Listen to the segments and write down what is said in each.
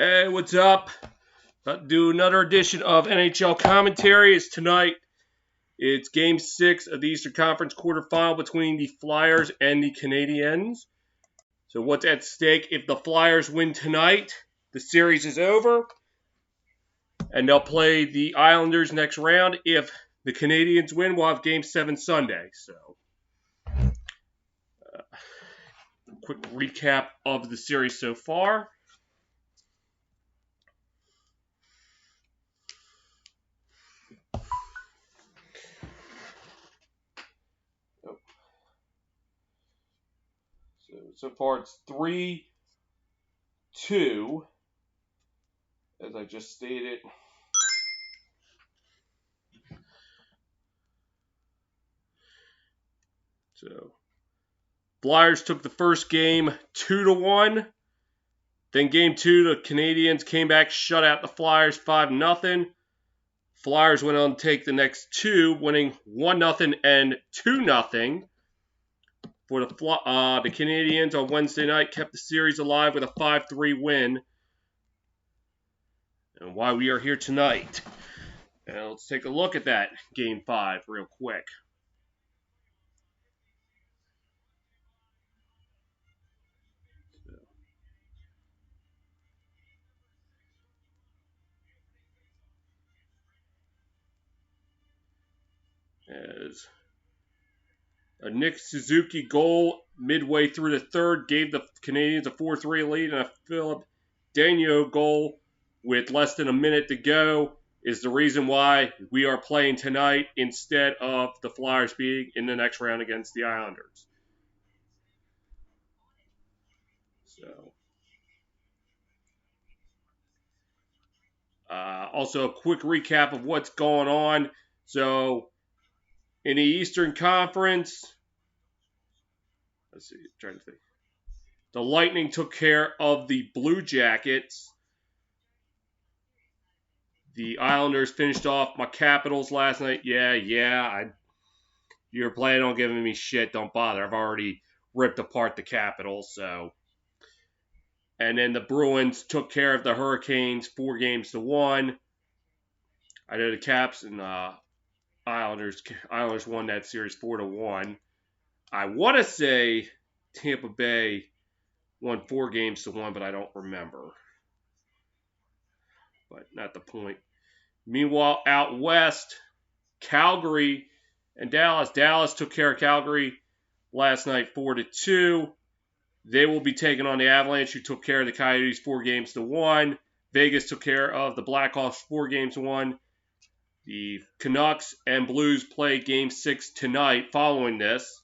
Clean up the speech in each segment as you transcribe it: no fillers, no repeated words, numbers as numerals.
Hey, what's up? About to do another edition of NHL commentary. It's tonight. It's Game 6 of the Eastern Conference quarterfinal between the Flyers and the Canadiens. So what's at stake? If the Flyers win tonight, the series is over, and they'll play the Islanders next round. If the Canadiens win, we'll have Game 7 Sunday. So, quick recap of the series so far. So far it's 3-2, as I just stated. So, Flyers took the first game 2-1. Then game 2, the Canadiens came back, shut out the Flyers 5-0. Flyers went on to take the next two, winning 1-0 and 2-0. For the Canadiens on Wednesday night kept the series alive with a 5-3 win. And why we are here tonight. And let's take a look at that Game 5 real quick. As a Nick Suzuki goal midway through the third gave the Canadiens a 4-3 lead, and a Philip Danault goal with less than a minute to go is the reason why we are playing tonight instead of the Flyers being in the next round against the Islanders. So, also a quick recap of what's going on. So, in the Eastern Conference, let's see, trying to think. The Lightning took care of the Blue Jackets. The Islanders finished off my Capitals last night. You're planning on giving me shit. Don't bother. I've already ripped apart the Capitals. So, and then the Bruins took care of the Hurricanes 4-1. I know the Caps and Islanders won that series 4-1. I want to say Tampa Bay won 4-1, but I don't remember. But not the point. Meanwhile, out west, Calgary and Dallas. Dallas took care of Calgary last night 4-2. They will be taking on the Avalanche, who took care of the Coyotes 4-1. Vegas took care of the Blackhawks 4-1. The Canucks and Blues play Game 6 tonight following this.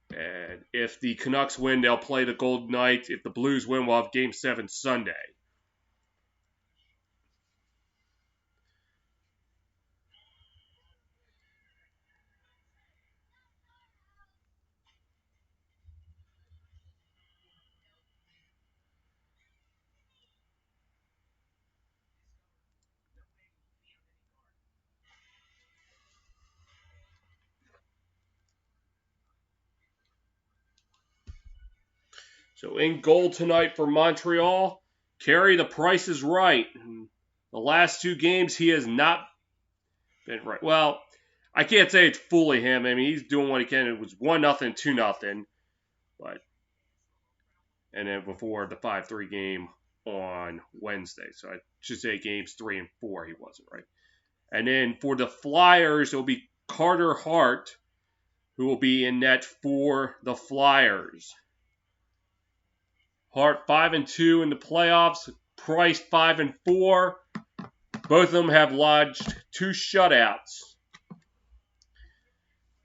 And if the Canucks win, they'll play the Golden Knights. If the Blues win, we'll have Game 7 Sunday. So in goal tonight for Montreal, Carey, the price is right. The last two games, he has not been right. Well, I can't say it's fully him. I mean, he's doing what he can. It was 1-0, 2-0. But, and then before the 5-3 game on Wednesday. So I should say games 3 and 4, he wasn't right. And then for the Flyers, it'll be Carter Hart, who will be in net for the Flyers. Hart 5-2 in the playoffs. Price 5-4. Both of them have lodged 2 shutouts.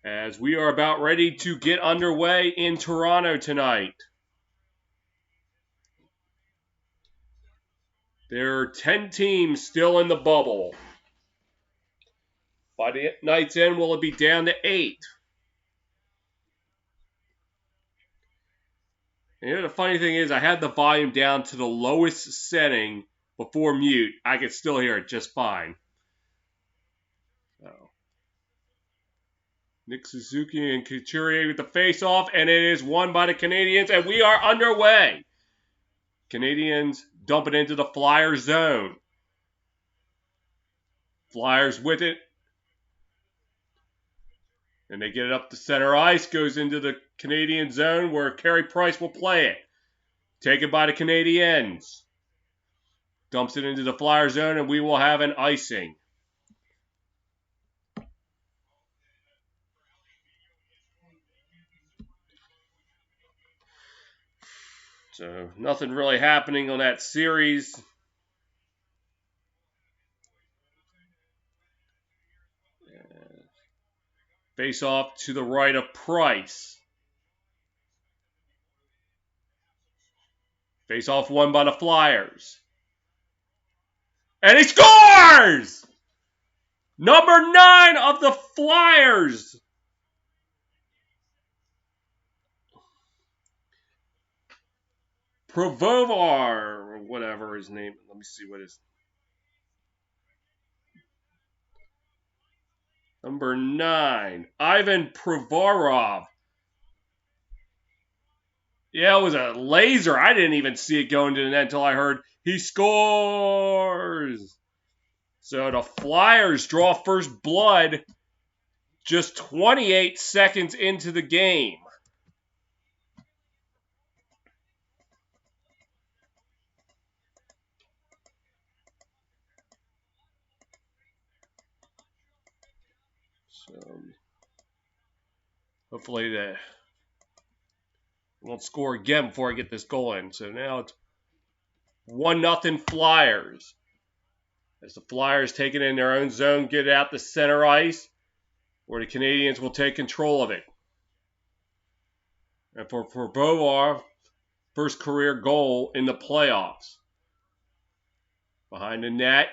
As we are about ready to get underway in Toronto tonight. There are 10 teams still in the bubble. By the night's end, will it be down to 8? And you know, the funny thing is, I had the volume down to the lowest setting before mute. I could still hear it just fine. So, Nick Suzuki and Couturier with the face-off, and it is won by the Canadiens, and we are underway. Canadiens dump it into the Flyers zone. Flyers with it. And they get it up to center ice. Goes into the Canadian zone where Carey Price will play it. Taken by the Canadiens. Dumps it into the Flyer zone, and we will have an icing. So nothing really happening on that series. Face off to the right of Price. Face off won by the Flyers. And he scores! Number 9 of the Flyers. Provovar, or whatever his name. Let me see what his number 9, Ivan Provorov. Yeah, it was a laser. I didn't even see it going to the net until I heard he scores. So the Flyers draw first blood just 28 seconds into the game. So hopefully they won't score again before I get this goal in. So now it's 1-0 Flyers. As the Flyers take it in their own zone, get it out to center ice, where the Canadiens will take control of it. And for Bovar, first career goal in the playoffs. Behind the net.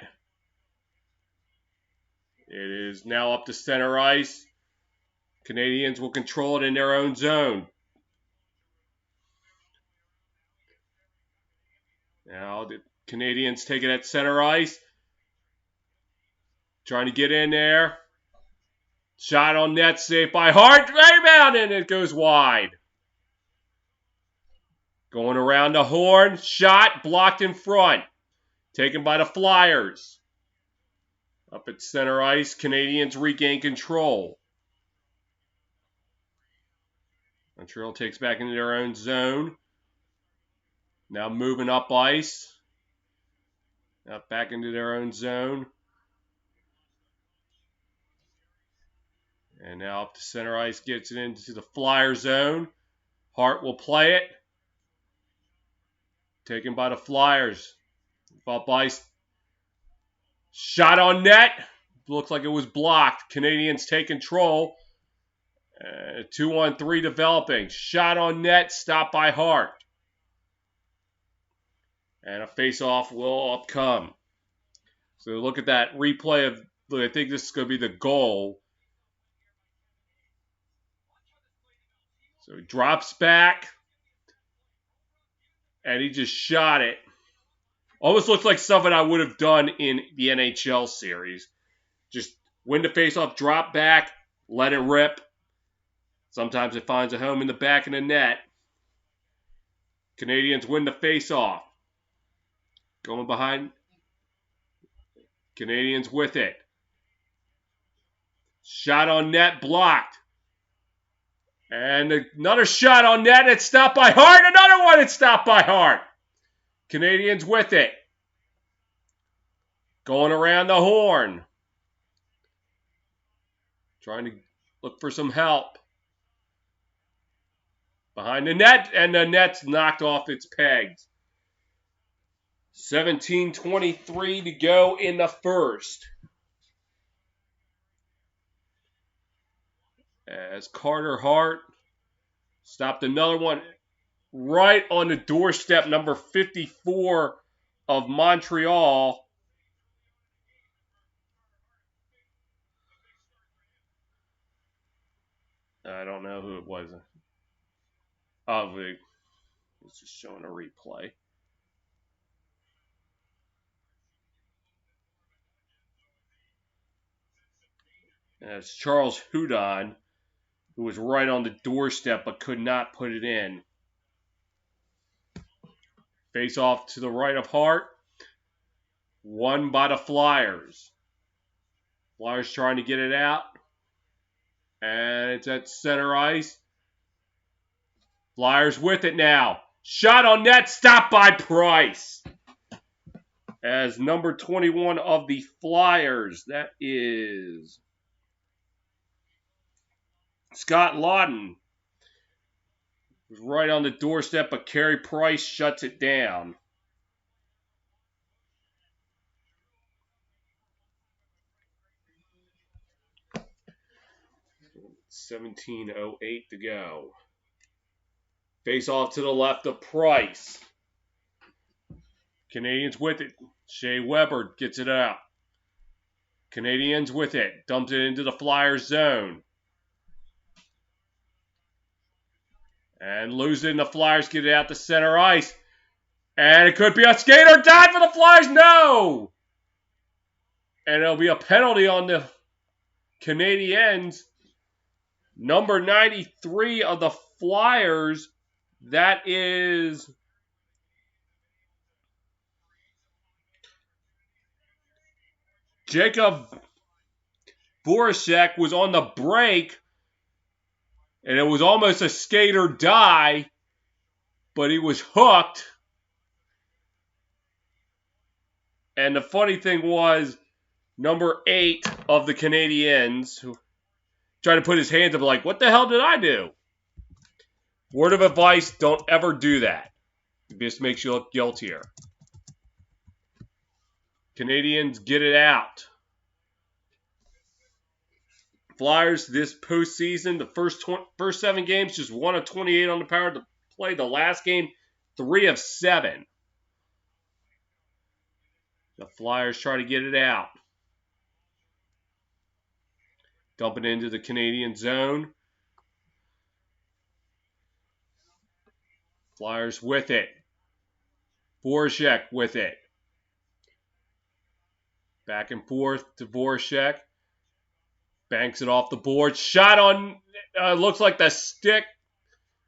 It is now up to center ice. Canadiens will control it in their own zone. Now the Canadiens take it at center ice. Trying to get in there. Shot on net, saved by Hart. Rebound, and it goes wide. Going around the horn. Shot blocked in front. Taken by the Flyers. Up at center ice, Canadiens regain control. Montreal takes back into their own zone. Now moving up ice. Now back into their own zone. And now up to center ice, gets it into the Flyer zone. Hart will play it. Taken by the Flyers. Up ice. Shot on net. Looks like it was blocked. Canadiens take control. 2-on-3 developing. Shot on net. Stopped by Hart. And a face-off will come. So look at that replay of, I think this is going to be the goal. So he drops back. And he just shot it. Almost looks like something I would have done in the NHL series. Just win the face-off, drop back, let it rip. Sometimes it finds a home in the back of the net. Canadiens win the face-off. Going behind. Canadiens with it. Shot on net, blocked. And another shot on net. It's stopped by Hart. Another one. It's stopped by Hart. Canadiens with it. Going around the horn. Trying to look for some help. Behind the net. And the net's knocked off its pegs. 17:23 to go in the first. As Carter Hart stopped another one right on the doorstep, number 54 of Montreal. I don't know who it was. Oh, it's just showing a replay. It's Charles Hudon, who was right on the doorstep but could not put it in. Face off to the right of Hart. Won by the Flyers. Flyers trying to get it out. And it's at center ice. Flyers with it now. Shot on net, stopped by Price. As number 21 of the Flyers, that is Scott Lawton. Was right on the doorstep, but Carey Price shuts it down. $17:08 to go. Face off to the left of Price. Canadiens with it. Shea Weber gets it out. Canadiens with it. Dumps it into the Flyers zone. And lose it, and the Flyers get it out to center ice. And it could be a skate or dive for the Flyers. No! And it'll be a penalty on the Canadiens. Number 93 of the Flyers. That is Jacob Voracek was on the break. And it was almost a skate or die. But he was hooked. And the funny thing was, number 8 of the Canadiens, who tried to put his hands up like, what the hell did I do? Word of advice, don't ever do that. It just makes you look guiltier. Canadiens get it out. Flyers this postseason, the first 7 games, just 1 of 28 on the power to play. The last game, 3 of 7. The Flyers try to get it out. Dump it into the Canadian zone. Flyers with it. Voracek with it. Back and forth to Voracek. Banks it off the board. Shot on, looks like the stick.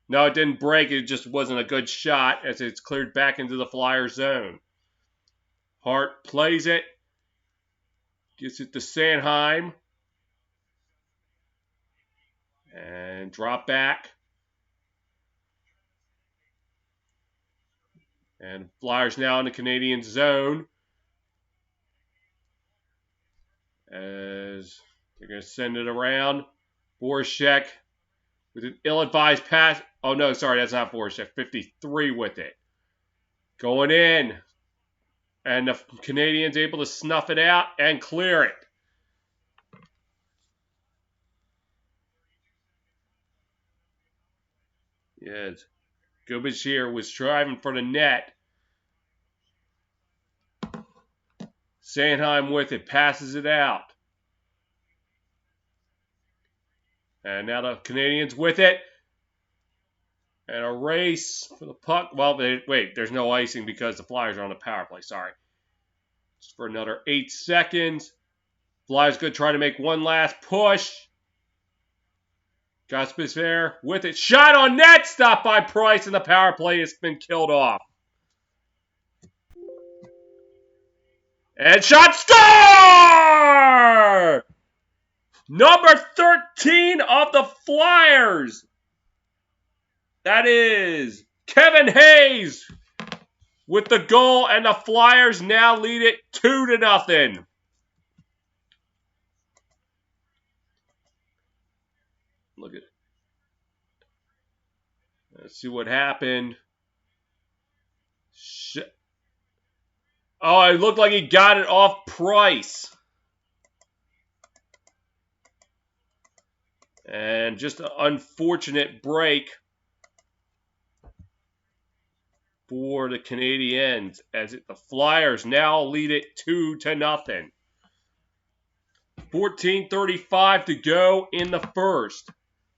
No, it didn't break. It just wasn't a good shot as it's cleared back into the Flyer zone. Hart plays it. Gets it to Sanheim. And drop back. And Flyers now in the Canadian zone. As they're going to send it around. Voracek with an ill-advised pass. Oh, no, sorry, that's not Voracek. 53 with it. Going in. And the Canadiens able to snuff it out and clear it. Yes. Gubich here was driving for the net. Sanheim with it. Passes it out. And now the Canadiens with it. And a race for the puck. Well, wait, there's no icing because the Flyers are on the power play. Sorry. Just for another 8 seconds. Flyers going to try to make one last push. Gaspis there with it. Shot on net. Stopped by Price, and the power play has been killed off. And shot score! Number 13 of the Flyers. That is Kevin Hayes with the goal, and the Flyers now lead it 2-0. Look at it. Let's see what happened. Oh, it looked like he got it off Price. And just an unfortunate break for the Canadiens as the Flyers now lead it 2-0. 14:35 to go in the first.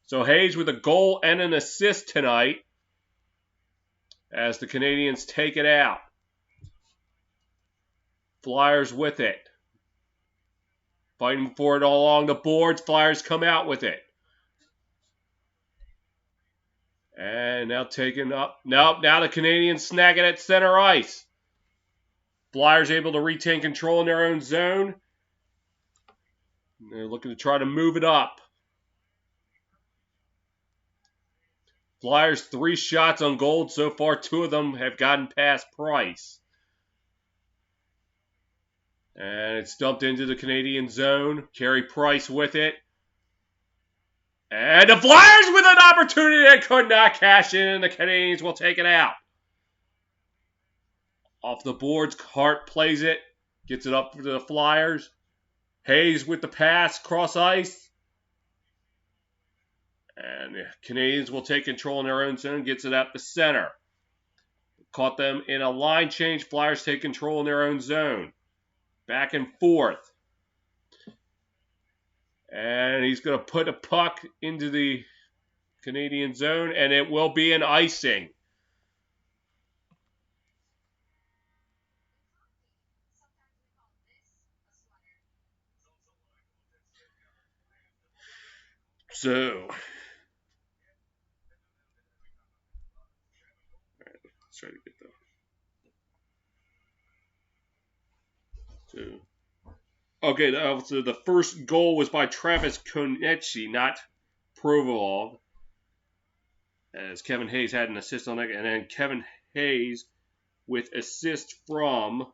So Hayes with a goal and an assist tonight as the Canadiens take it out. Flyers with it. Fighting for it all along the boards. Flyers come out with it. And now taken up. Nope, now the Canadiens snag it at center ice. Flyers able to retain control in their own zone. They're looking to try to move it up. Flyers 3 shots on goal. So far, 2 of them have gotten past Price. And it's dumped into the Canadian zone. Carey Price with it. And the Flyers with an opportunity that could not cash in, and the Canadiens will take it out. Off the boards, Hart plays it. Gets it up for the Flyers. Hayes with the pass, cross ice. And the Canadiens will take control in their own zone. Gets it at the center. Caught them in a line change. Flyers take control in their own zone. Back and forth. And he's going to put a puck into the Canadian zone, and it will be an icing. So, let's try to get them. Okay, so the first goal was by Travis Konecny, not Provorov, as Kevin Hayes had an assist on that, and then Kevin Hayes with assist from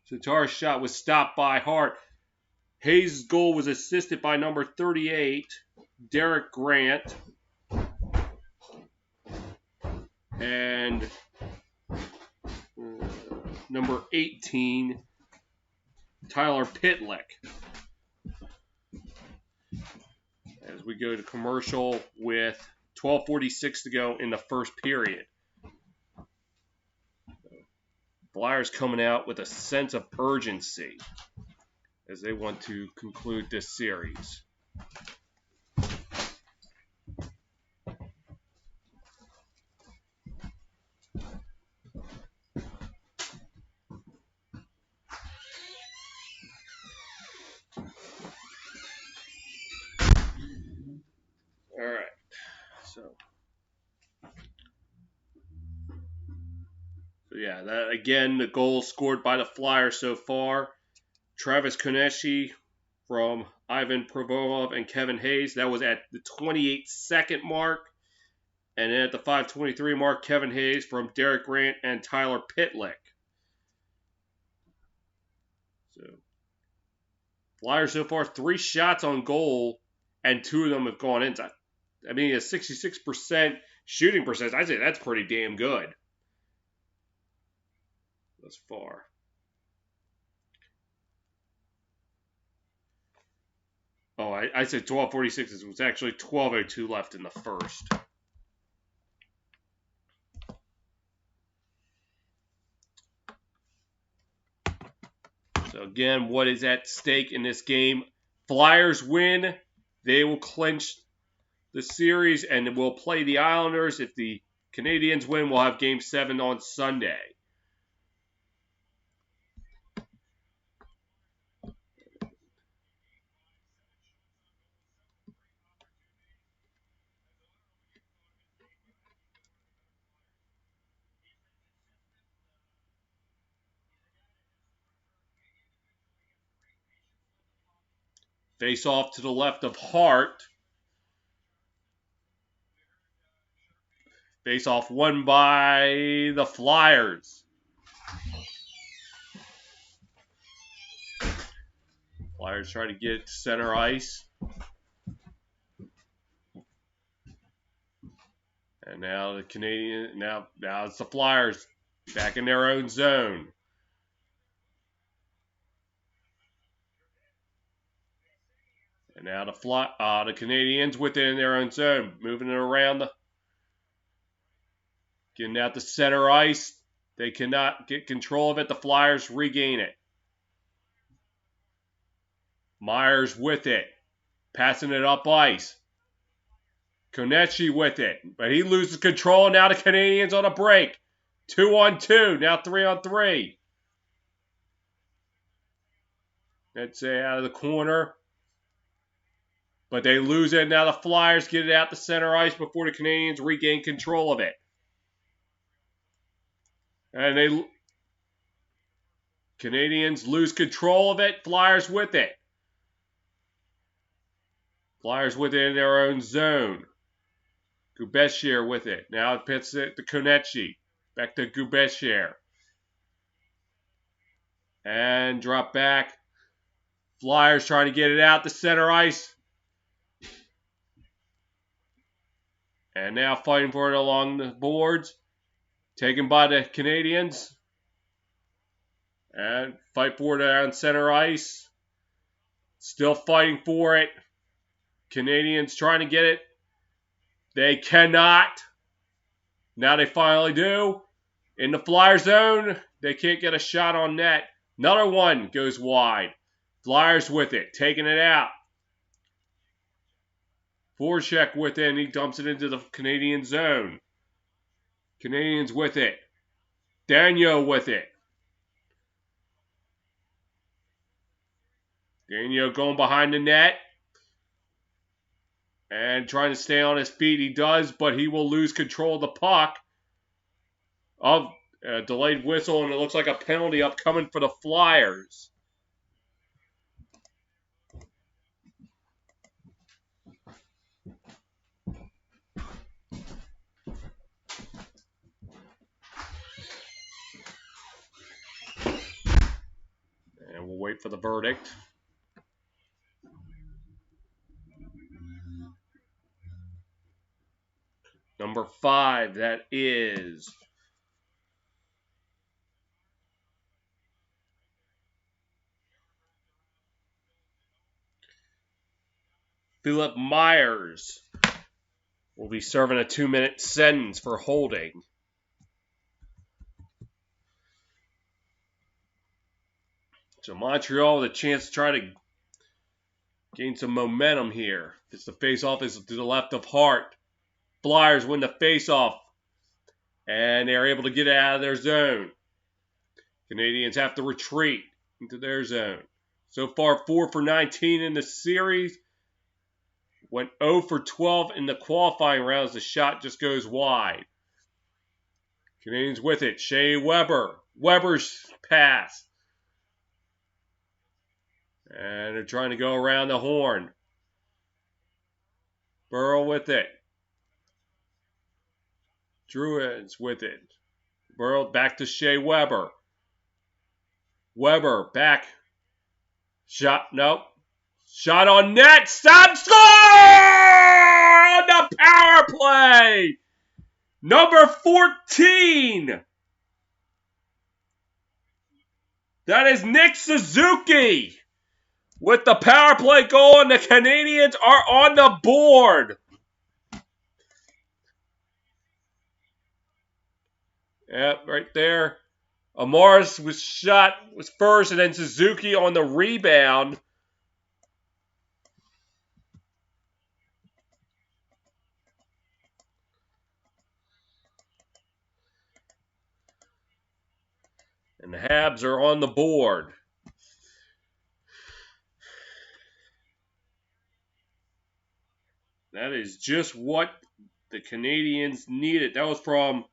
Tatar's shot was stopped by Hart. Hayes' goal was assisted by number 38, Derek Grant, and number 18, Tyler Pitlick. As we go to commercial with 12:46 to go in the first period. Flyers coming out with a sense of urgency as they want to conclude this series. All right, so yeah, that again, the goals scored by the Flyers so far. Travis Konecny from Ivan Provorov and Kevin Hayes. That was at the 28-second mark. And then at the 5:23 mark, Kevin Hayes from Derek Grant and Tyler Pitlick. So, Flyers so far, 3 shots on goal, and 2 of them have gone in. I mean, a 66% shooting percentage. I'd say that's pretty damn good thus far. Oh, I said 12:46. It was actually 12:02 left in the first. So again, what is at stake in this game? Flyers win. They will clinch the series and will play the Islanders. If the Canadiens win, we'll have Game 7 on Sunday. Face off to the left of Hart. Face off won by the Flyers. Flyers try to get it to center ice. And now the Canadian, now it's the Flyers back in their own zone. And now the Canadiens within their own zone, moving it around, getting out the center ice. They cannot get control of it. The Flyers regain it. Myers with it, passing it up ice. Konecny with it, but he loses control. Now the Canadiens on a break. 2-on-2, now 3-on-3. Let's say out of the corner. But they lose it. Now the Flyers get it out to center ice before the Canadiens regain control of it. And Canadiens lose control of it. Flyers with it. Flyers with it in their own zone. Gubeshier with it. Now it pits it to Konecny. Back to Gubeshier. And drop back. Flyers trying to get it out to center ice. And now fighting for it along the boards. Taken by the Canadiens. And fight for it on center ice. Still fighting for it. Canadiens trying to get it. They cannot. Now they finally do. In the Flyer zone, they can't get a shot on net. Another one goes wide. Flyers with it, taking it out. Voracek with it, and he dumps it into the Canadian zone. Canadiens with it. Daniel with it. Daniel going behind the net. And trying to stay on his feet. He does, but he will lose control of the puck. Of a delayed whistle, and it looks like a penalty upcoming for the Flyers. And we'll wait for the verdict. Number 5, that is Philip Myers. Will be serving a 2-minute sentence for holding. So Montreal with a chance to try to gain some momentum here. It's the face-off is to the left of Hart. Flyers win the face-off. And they're able to get it out of their zone. Canadiens have to retreat into their zone. So far, 4 for 19 in the series. Went 0 for 12 in the qualifying rounds. The shot just goes wide. Canadiens with it. Shea Weber. Weber's pass. And they're trying to go around the horn. Burrow with it. Druids with it. Burrow back to Shea Weber. Weber back. Shot. Nope. Shot on net. Stop. Score! On the power play. Number 14. That is Nick Suzuki. With the power play goal, and the Canadiens are on the board. Yep, right there. Amaris was first, and then Suzuki on the rebound. And the Habs are on the board. That is just what the Canadiens needed. That was from...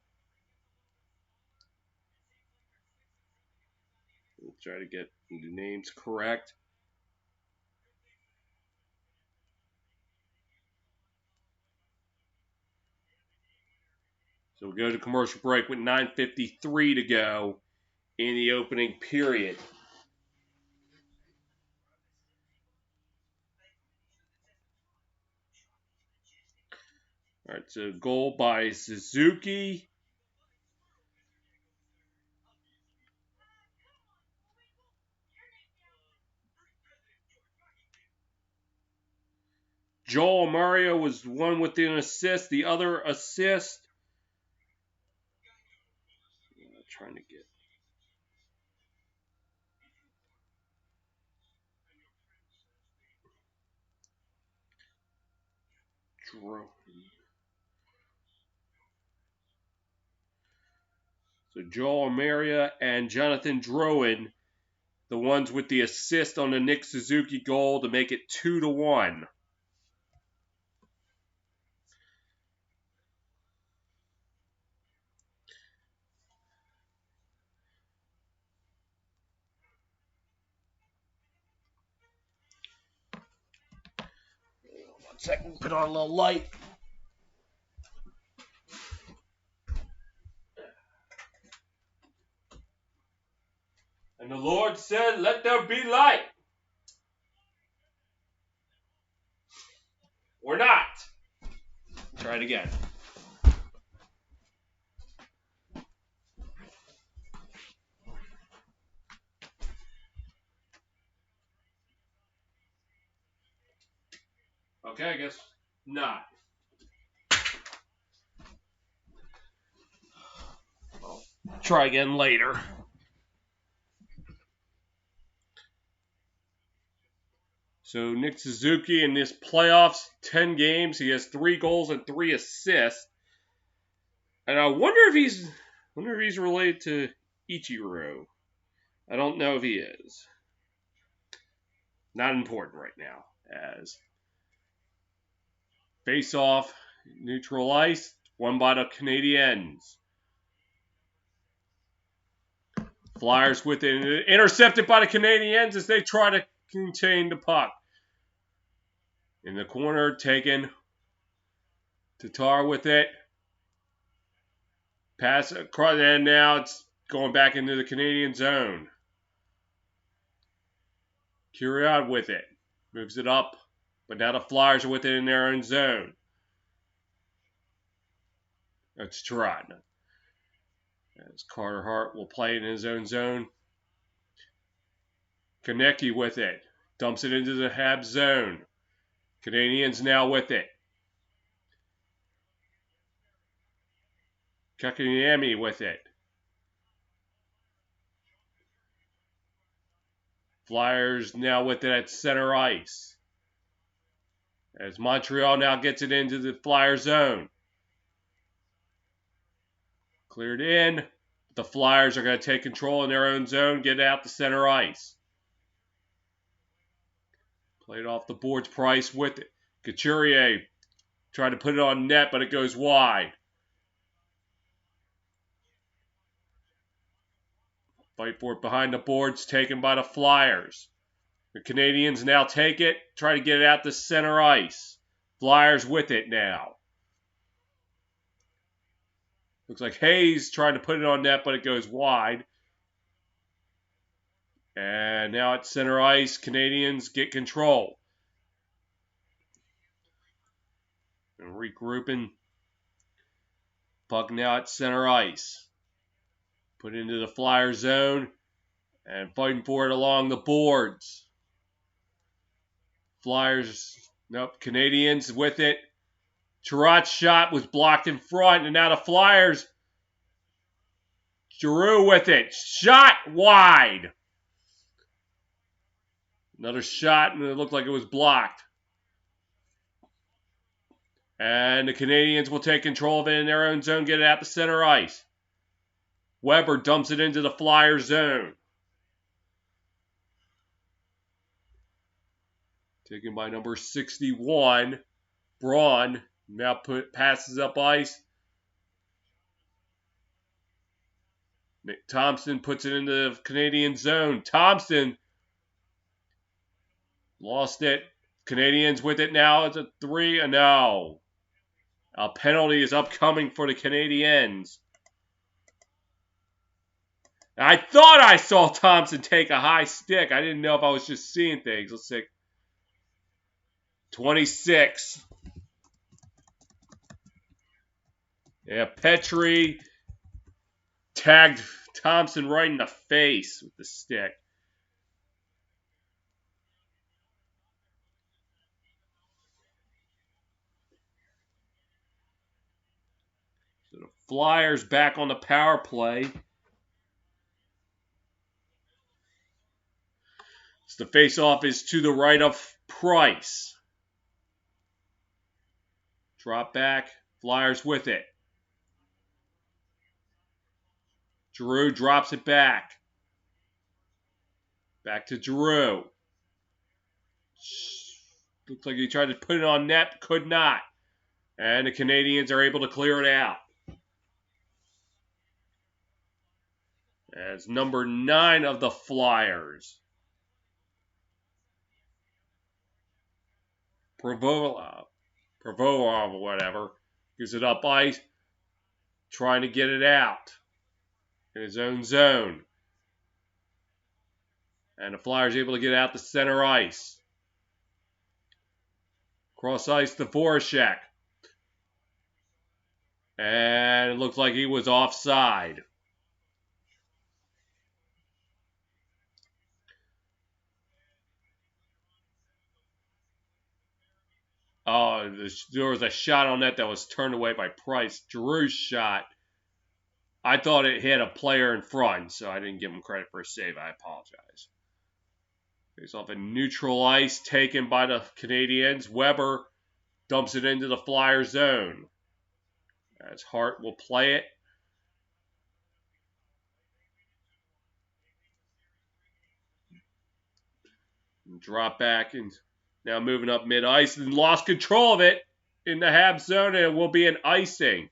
We'll try to get the names correct. So we'll go to commercial break with 9:53 to go in the opening period. All right, so goal by Suzuki. Joel Mario was one with an assist. The other assist. Trying to get. So Joel Maria and Jonathan Drouin, the ones with the assist on the Nick Suzuki goal to make it 2-1. 1 second, put on a little light. And the Lord said, let there be light. Or not. Try it again. Okay, I guess not. I'll try again later. So Nick Suzuki in this playoffs, 10 games, he has 3 goals and 3 assists. And I wonder if he's related to Ichiro. I don't know if he is. Not important right now. As face-off, neutral ice, won by the Canadiens. Flyers with it, intercepted by the Canadiens as they try to contain the puck. In the corner, taken. Tatar with it. Pass across, and now it's going back into the Canadian zone. Curiot with it. Moves it up, but now the Flyers are with it in their own zone. That's Trot. As Carter Hart will play in his own zone. Konecki with it. Dumps it into the Habs zone. Canadiens now with it. Kakanyemi with it. Flyers now with it at center ice. As Montreal now gets it into the Flyer zone. Cleared in. The Flyers are going to take control in their own zone, get out to center ice. Played off the boards, Price with it. Couturier tried to put it on net, but it goes wide. Fight for it behind the boards, taken by the Flyers. The Canadiens now take it, try to get it out to center ice. Flyers with it now. Looks like Hayes trying to put it on net, but it goes wide. And now at center ice, Canadiens get control. And regrouping. Puck now at center ice. Put into the Flyer zone. And fighting for it along the boards. Flyers, nope, Canadiens with it. Chirot's shot was blocked in front, and now the Flyers. Giroux with it. Shot wide. Another shot, and it looked like it was blocked. And the Canadiens will take control of it in their own zone, get it out to center ice. Weber dumps it into the Flyer zone. Taken by number 61, Braun. Now passes up ice. Nick Thompson puts it into the Canadian zone. Thompson lost it. Canadiens with it now. It's a 3. No. A penalty is upcoming for the Canadiens. I thought I saw Thompson take a high stick. I didn't know if I was just seeing things. Let's see. 26. Yeah, Petrie tagged Thompson right in the face with the stick. So the Flyers back on the power play. So the face-off is to the right of Price. Drop back. Flyers with it. Giroux drops it back. Back to Giroux. Looks like he tried to put it on net, could not. And the Canadiens are able to clear it out. As number 9 of the Flyers. Provola Provorov or whatever. Gives it up ice. Trying to get it out in his own zone. And the Flyers able to get out the center ice. Cross ice to Voracek. And it looked like he was offside. Oh, there was a shot on net that was turned away by Price. Drew's shot. I thought it hit a player in front, so I didn't give him credit for a save. I apologize. Face off a neutral ice taken by the Canadiens. Weber dumps it into the Flyer zone. As Hart will play it. And drop back and now moving up mid-ice and lost control of it in the Habs zone, and it will be an icing.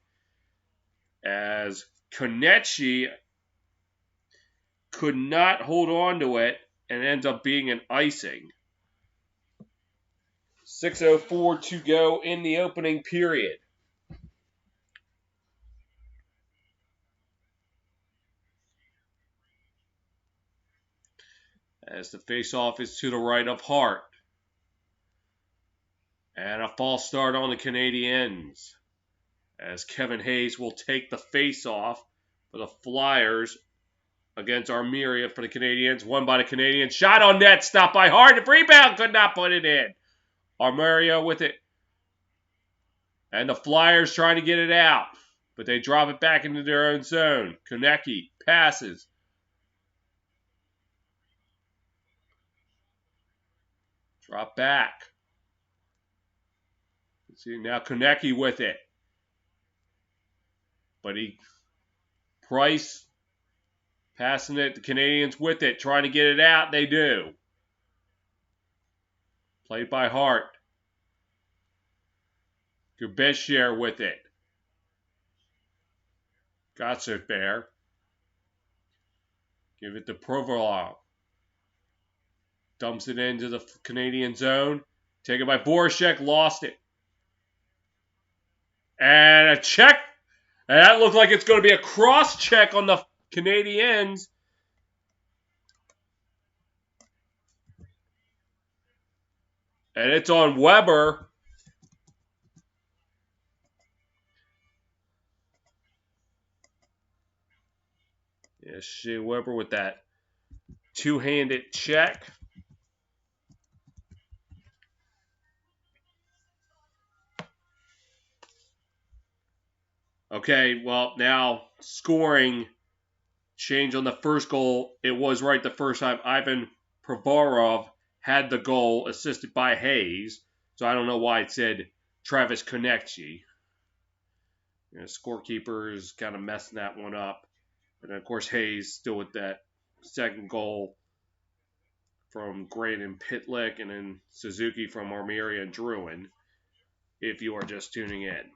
As Konecny could not hold on to it and ends up being an icing. 6:04 to go in the opening period. As the faceoff is to the right of Hart. And a false start on the Canadiens. As Kevin Hayes will take the faceoff for the Flyers against Armia for the Canadiens. Won by the Canadiens. Shot on net. Stopped by Hart. The rebound could not put it in. Armia with it. And the Flyers trying to get it out. But they drop it back into their own zone. Konecny passes. Drop back. See now Konecny with it. But Price passing it. The Canadiens with it. Trying to get it out. They do. Played by Hart. Gubeshier with it. Gotserbear. Give it to Provorov. Dumps it into the Canadian zone. Taken by Voracek. Lost it. And a check. And that looked like it's going to be a cross check on the Canadiens. And it's on Weber. Yes, Shea Weber with that two-handed check. Okay, well, now scoring change on the first goal. It was right the first time. Ivan Provorov had the goal, assisted by Hayes. So I don't know why it said Travis Konecny. Scorekeeper is kind of messing that one up. And, of course, Hayes still with that second goal from Grant and Pitlick, and then Suzuki from Armia and Drouin, if you are just tuning in.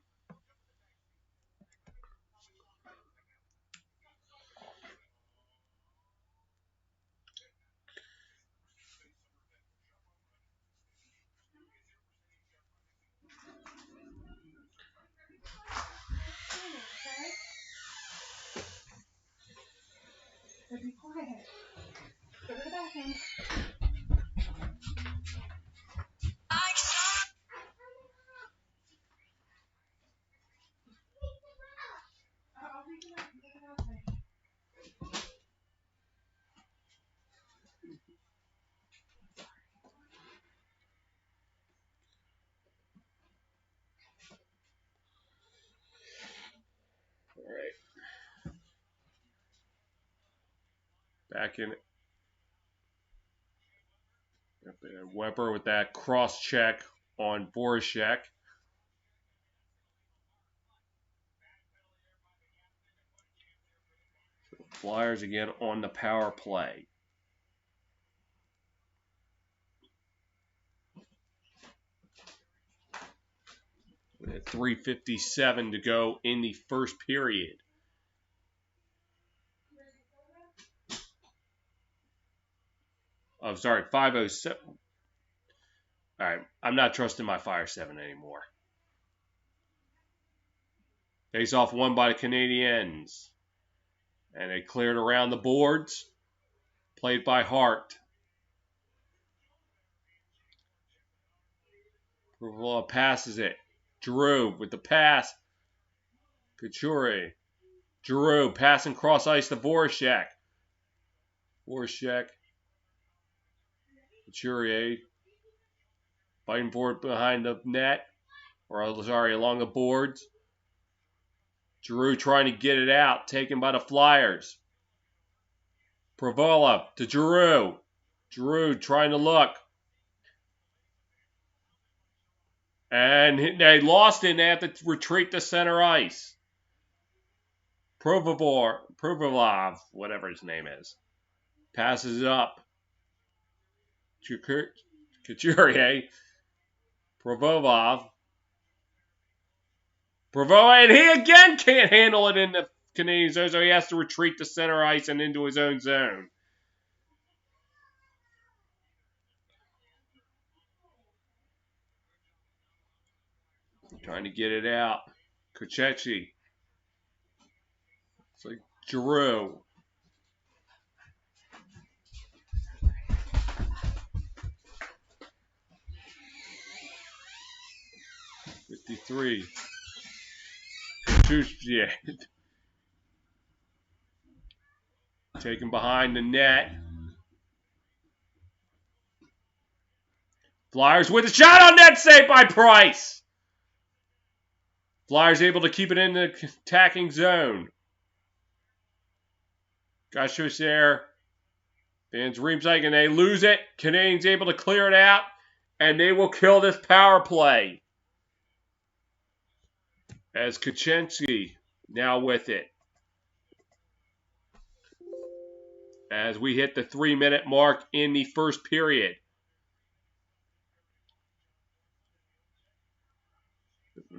Be quiet. Go to the bathroom. All right. Back in it. Weber with that cross check on Voracek. Flyers again on the power play. With 3:57 to go in the first period. Oh, sorry, 5:07. All right, I'm not trusting my Fire 7 anymore. Face-off won by the Canadiens. And they cleared around the boards. Played by Hart. Provola passes it. Giroux with the pass. Couture. Giroux passing cross ice to Voracek. Voracek. Couture. Fighting for it behind the net. Or, sorry, along the boards. Giroux trying to get it out. Taken by the Flyers. Provola to Giroux. Giroux trying to look. And they lost it and they have to retreat to center ice. Provorov, whatever his name is, passes it up. Couturier. Provorov, and he again can't handle it in the Canadian zone, so he has to retreat to center ice and into his own zone. Trying to get it out. Kochechi. It's like Giroux. '53. Yeah. Taken behind the net. Flyers with a shot on net, saved by Price. Flyers able to keep it in the attacking zone. Gashos there. Fans recycling, and they lose it. Canadiens able to clear it out, and they will kill this power play. As Kuchenski now with it. As we hit the 3-minute mark in the first period.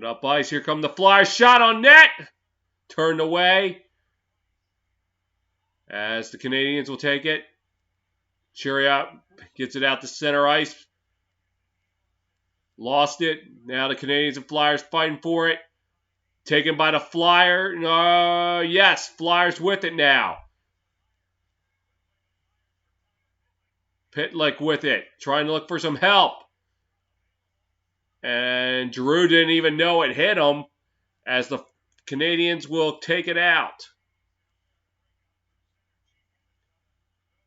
Up ice, here come the Flyers. Shot on net. Turned away. As the Canadiens will take it. Chariot gets it out to center ice. Lost it. Now the Canadiens and Flyers fighting for it. Taken by the Flyer. Yes, Flyers with it now. Pitlick with it. Trying to look for some help. And Giroux didn't even know it hit him, as the Canadiens will take it out.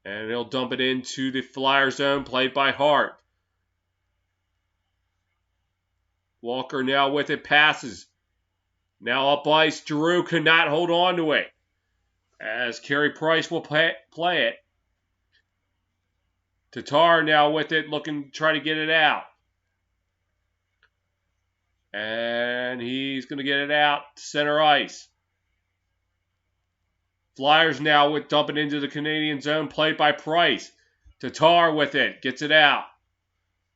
And he'll dump it into the Flyer zone, played by Hart. Walker now with it, passes. Now up ice, Giroux could not hold on to it, as Carey Price will play it. Tatar now with it, looking to try to get it out. And he's going to get it out to center ice. Flyers now with dumping into the Canadian zone, played by Price. Tatar with it, gets it out.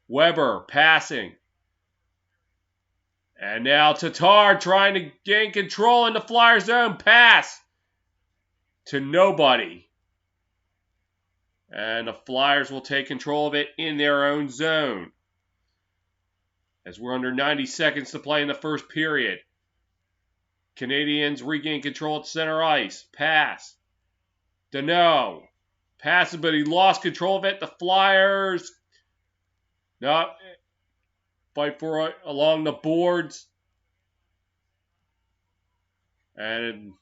Weber passing. And now Tatar trying to gain control in the Flyer zone. Pass to nobody. And the Flyers will take control of it in their own zone. As we're under 90 seconds to play in the first period. Canadiens regain control at center ice. Pass. Danault. Passes, but he lost control of it. The Flyers. No. Fight for it along the boards. And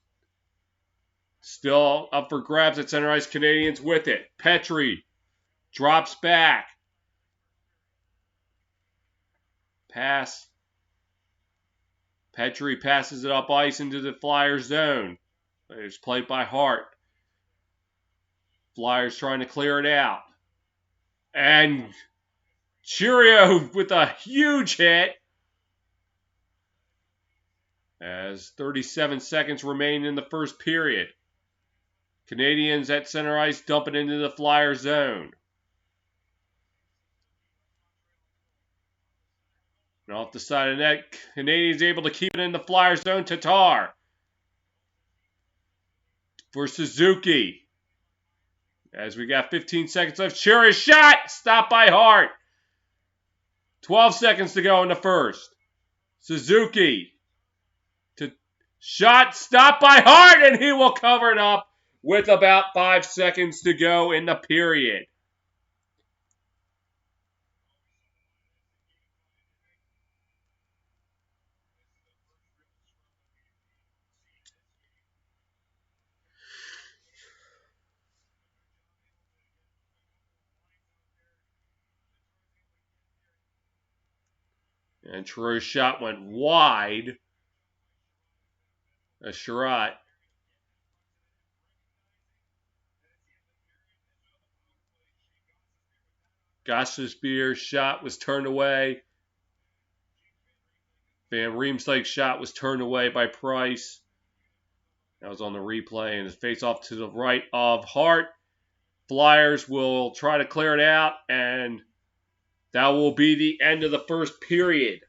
still up for grabs at center ice. Canadiens with it. Petrie drops back. Pass. Petrie passes it up ice into the Flyers zone. It's played by Hart. Flyers trying to clear it out. And Cheerio with a huge hit. As 37 seconds remain in the first period. Canadiens at center ice dumping into the Flyer zone. And off the side of the net, Canadiens able to keep it in the Flyer zone. Tatar for Suzuki. As we got 15 seconds left. Cheerio shot! Stopped by Hart. 12 seconds to go in the first. Suzuki to Shot stopped by Hart, and he will cover it up with about 5 seconds to go in the period. And Troy's shot went wide. A Sherratt. Gostisbehere's shot was turned away. Van Riemsdyk's shot was turned away by Price. That was on the replay, and his face off to the right of Hart. Flyers will try to clear it out, and that will be the end of the first period.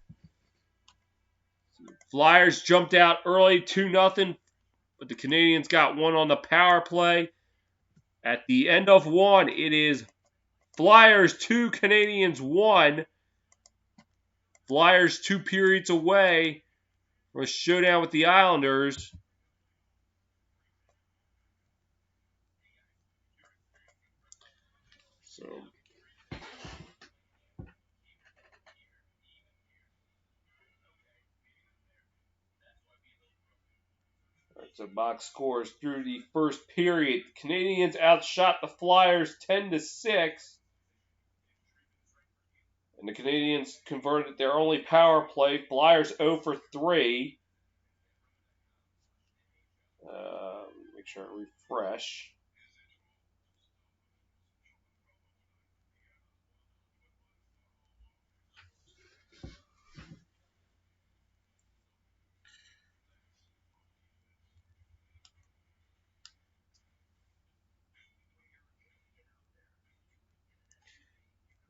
Flyers jumped out early, 2-0, but the Canadiens got one on the power play. At the end of one, it is Flyers 2, Canadiens 1. Flyers 2 periods away from a showdown with the Islanders. So So box scores through the first period. The Canadiens outshot the Flyers 10-6. And the Canadiens converted their only power play. Flyers 0 for 3. Make sure I refresh.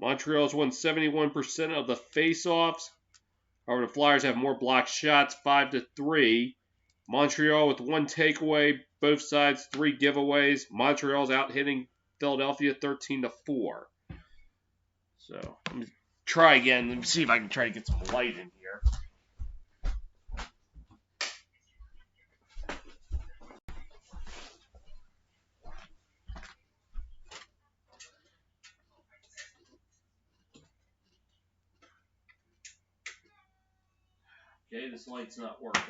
Montreal's won 71% of the faceoffs. However, the Flyers have more blocked shots, 5-3. Montreal with 1 takeaway, both sides 3 giveaways. Montreal's out hitting Philadelphia 13-4. So let me try again. Let me see if I can try to get some light in here. Okay, this light's not working.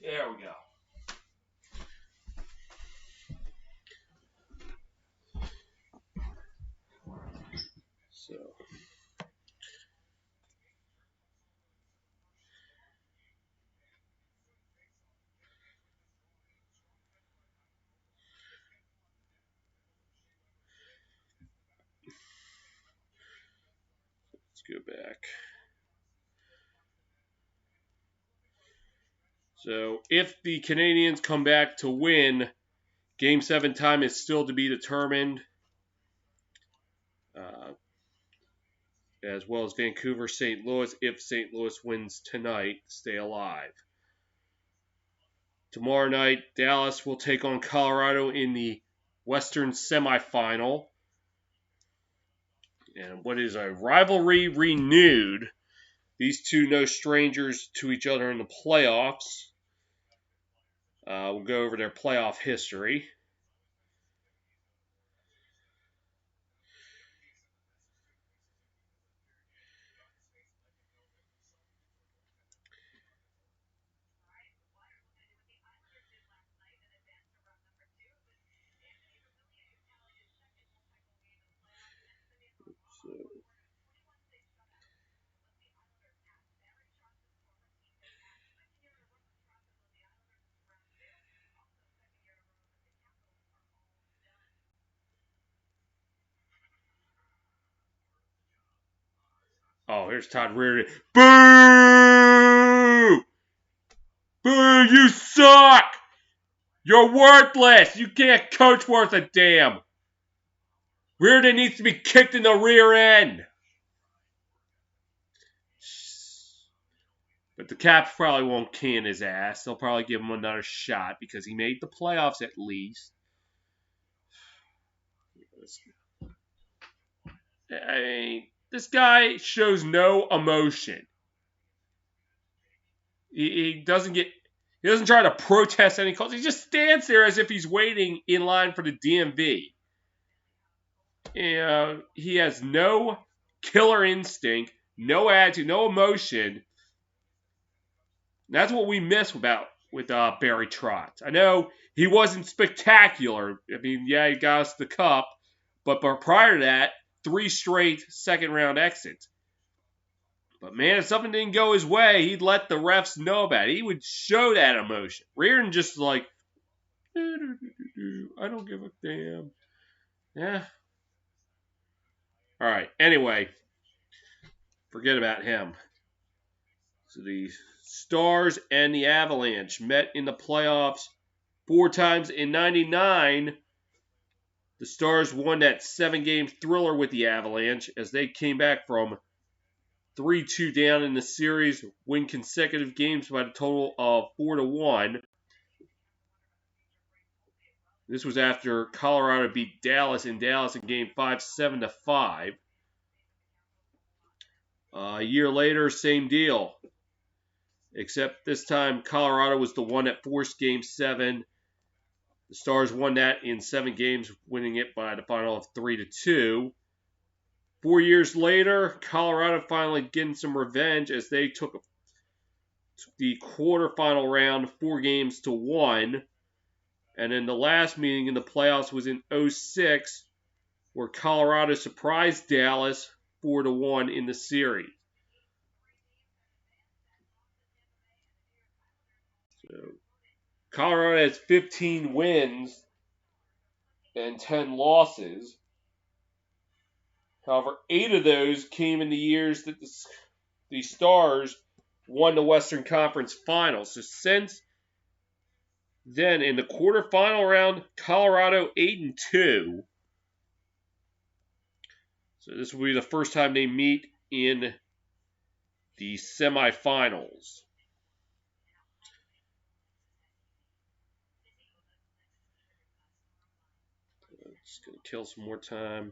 There we go. So let's go back. So if the Canadiens come back to win, Game 7 time is still to be determined, as well as Vancouver, St. Louis, if St. Louis wins tonight, stay alive. Tomorrow night, Dallas will take on Colorado in the Western semifinal. And what is a rivalry renewed These two no strangers to each other in the playoffs. We'll go over their playoff history. Oh, here's Todd Reardon. Boo! Boo, you suck! You're worthless! You can't coach worth a damn! Reardon needs to be kicked in the rear end! But the Caps probably won't can his ass. They'll probably give him another shot because he made the playoffs at least. I mean, this guy shows no emotion. He doesn't try to protest any calls. He just stands there as if he's waiting in line for the DMV. He has no killer instinct, no attitude, no emotion. That's what we miss with Barry Trotz. I know he wasn't spectacular. I mean, yeah, he got us the cup, but prior to that, 3 straight second-round exits. But man, if something didn't go his way, he'd let the refs know about it. He would show that emotion. Reardon just like, I don't give a damn. Yeah. All right. Anyway, forget about him. So the Stars and the Avalanche met in the playoffs 4 times in '99. The Stars won that 7-game thriller with the Avalanche as they came back from 3-2 down in the series, win consecutive games by a total of 4-1. This was after Colorado beat Dallas in Game 5, 7-5. A year later, same deal. Except this time, Colorado was the one that forced Game 7. The Stars won that in 7 games, winning it by the final of 3-2. 4 years later, Colorado finally getting some revenge as they took the quarterfinal round 4-1. And then the last meeting in the playoffs was in 2006, where Colorado surprised Dallas 4-1 in the series. So Colorado has 15 wins and 10 losses. However, 8 of those came in the years that the Stars won the Western Conference Finals. So since then, in the quarterfinal round, Colorado 8-2. So this will be the first time they meet in the semifinals. Just going to kill some more time.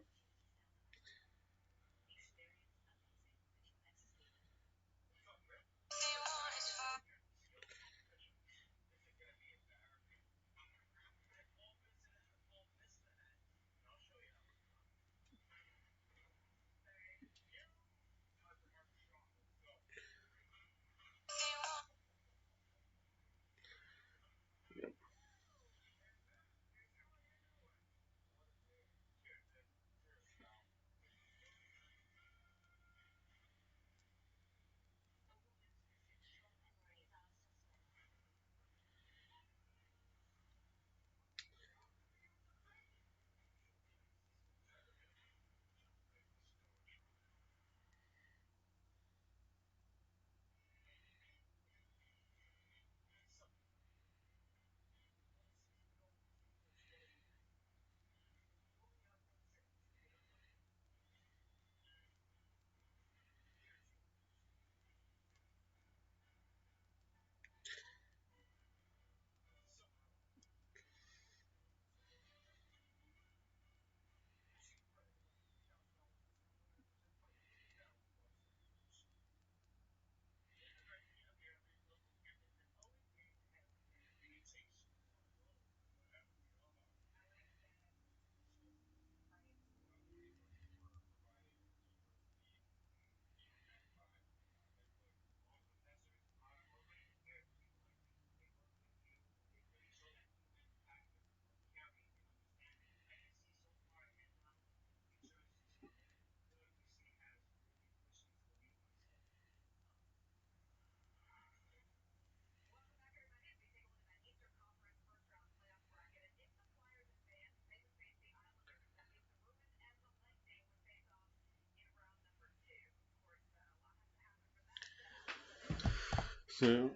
So,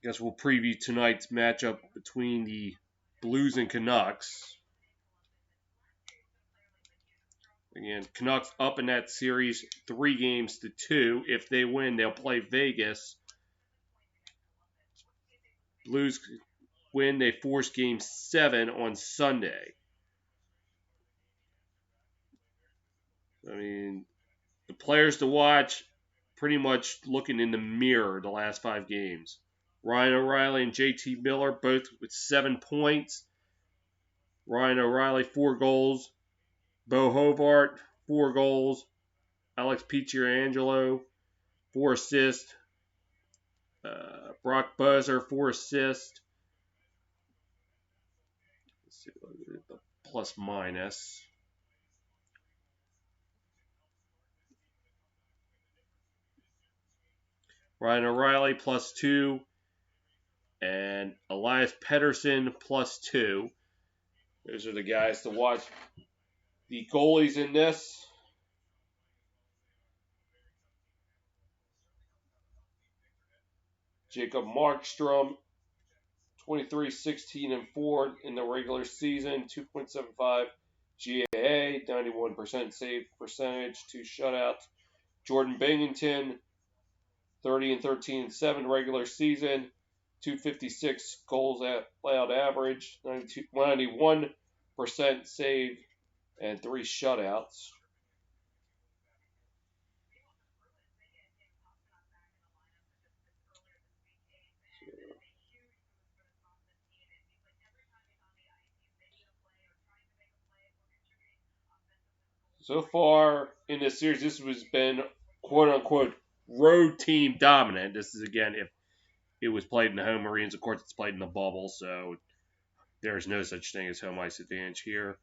guess we'll preview tonight's matchup between the Blues and Canucks. Again, Canucks up in that series 3-2. If they win, they'll play Vegas. Blues win, they force Game 7 on Sunday. I mean, the players to watch, pretty much looking in the mirror the last 5 games. Ryan O'Reilly and JT Miller, both with 7 points. Ryan O'Reilly, 4 goals. Bo Hobart, 4 goals. Alex Pietrangelo, 4 assists. Brock Buzzer, 4 assists. Let's see the plus minus. Ryan O'Reilly, +2. And Elias Pettersson, +2. Those are the guys to watch. The goalies in this. Jacob Markstrom, 23, 16, and 4 in the regular season, 2.75 GAA, 91% save percentage, 2 shutouts. Jordan Binghamton, 30 and 13 and 7 regular season, 256 goals allowed average, 91% save, and 3 shutouts. So far in this series, this has been quote unquote road team dominant. This is again if it was played in the home arenas. Of course, it's played in the bubble, so there's no such thing as home ice advantage here.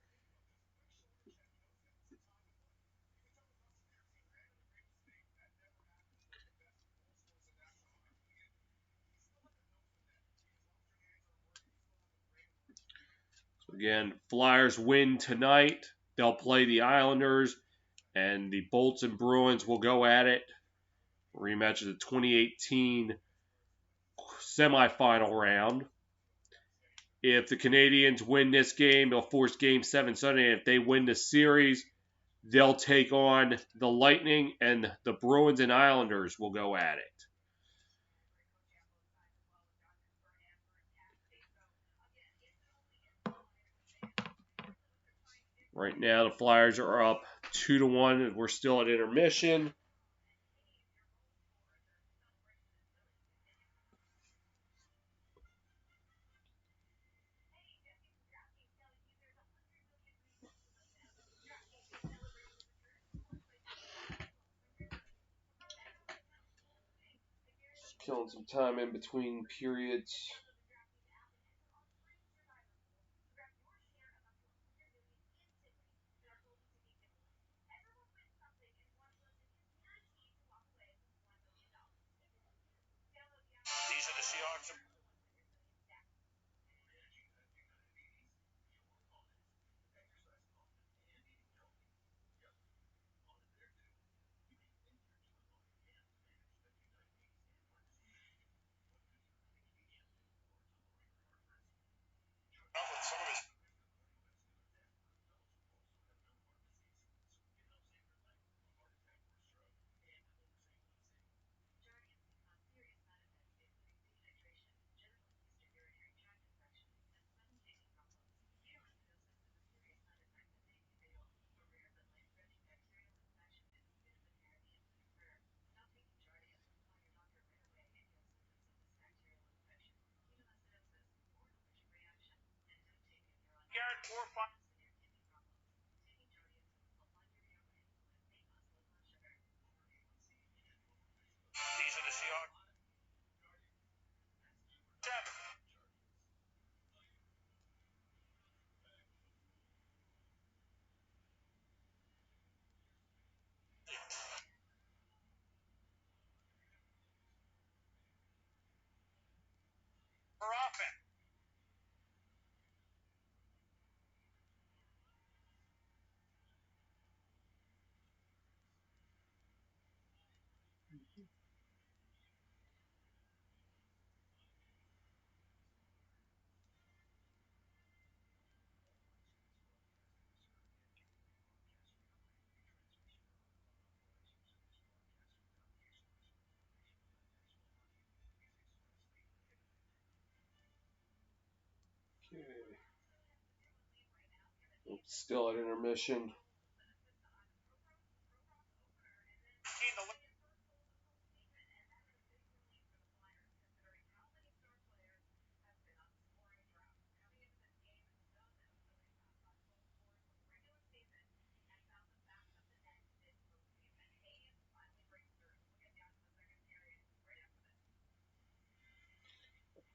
So again, Flyers win tonight. They'll play the Islanders, and the Bolts and Bruins will go at it. Rematch of the 2018 semifinal round. If the Canadiens win this game, they'll force Game 7 Sunday. If they win the series, they'll take on the Lightning, and the Bruins and Islanders will go at it. Right now, the Flyers are up 2-1. We're still at intermission. Just killing some time in between periods. These are the Seahawks. Some of his yard 4-5. These are the Seahawks. 7. For offense. Still at intermission.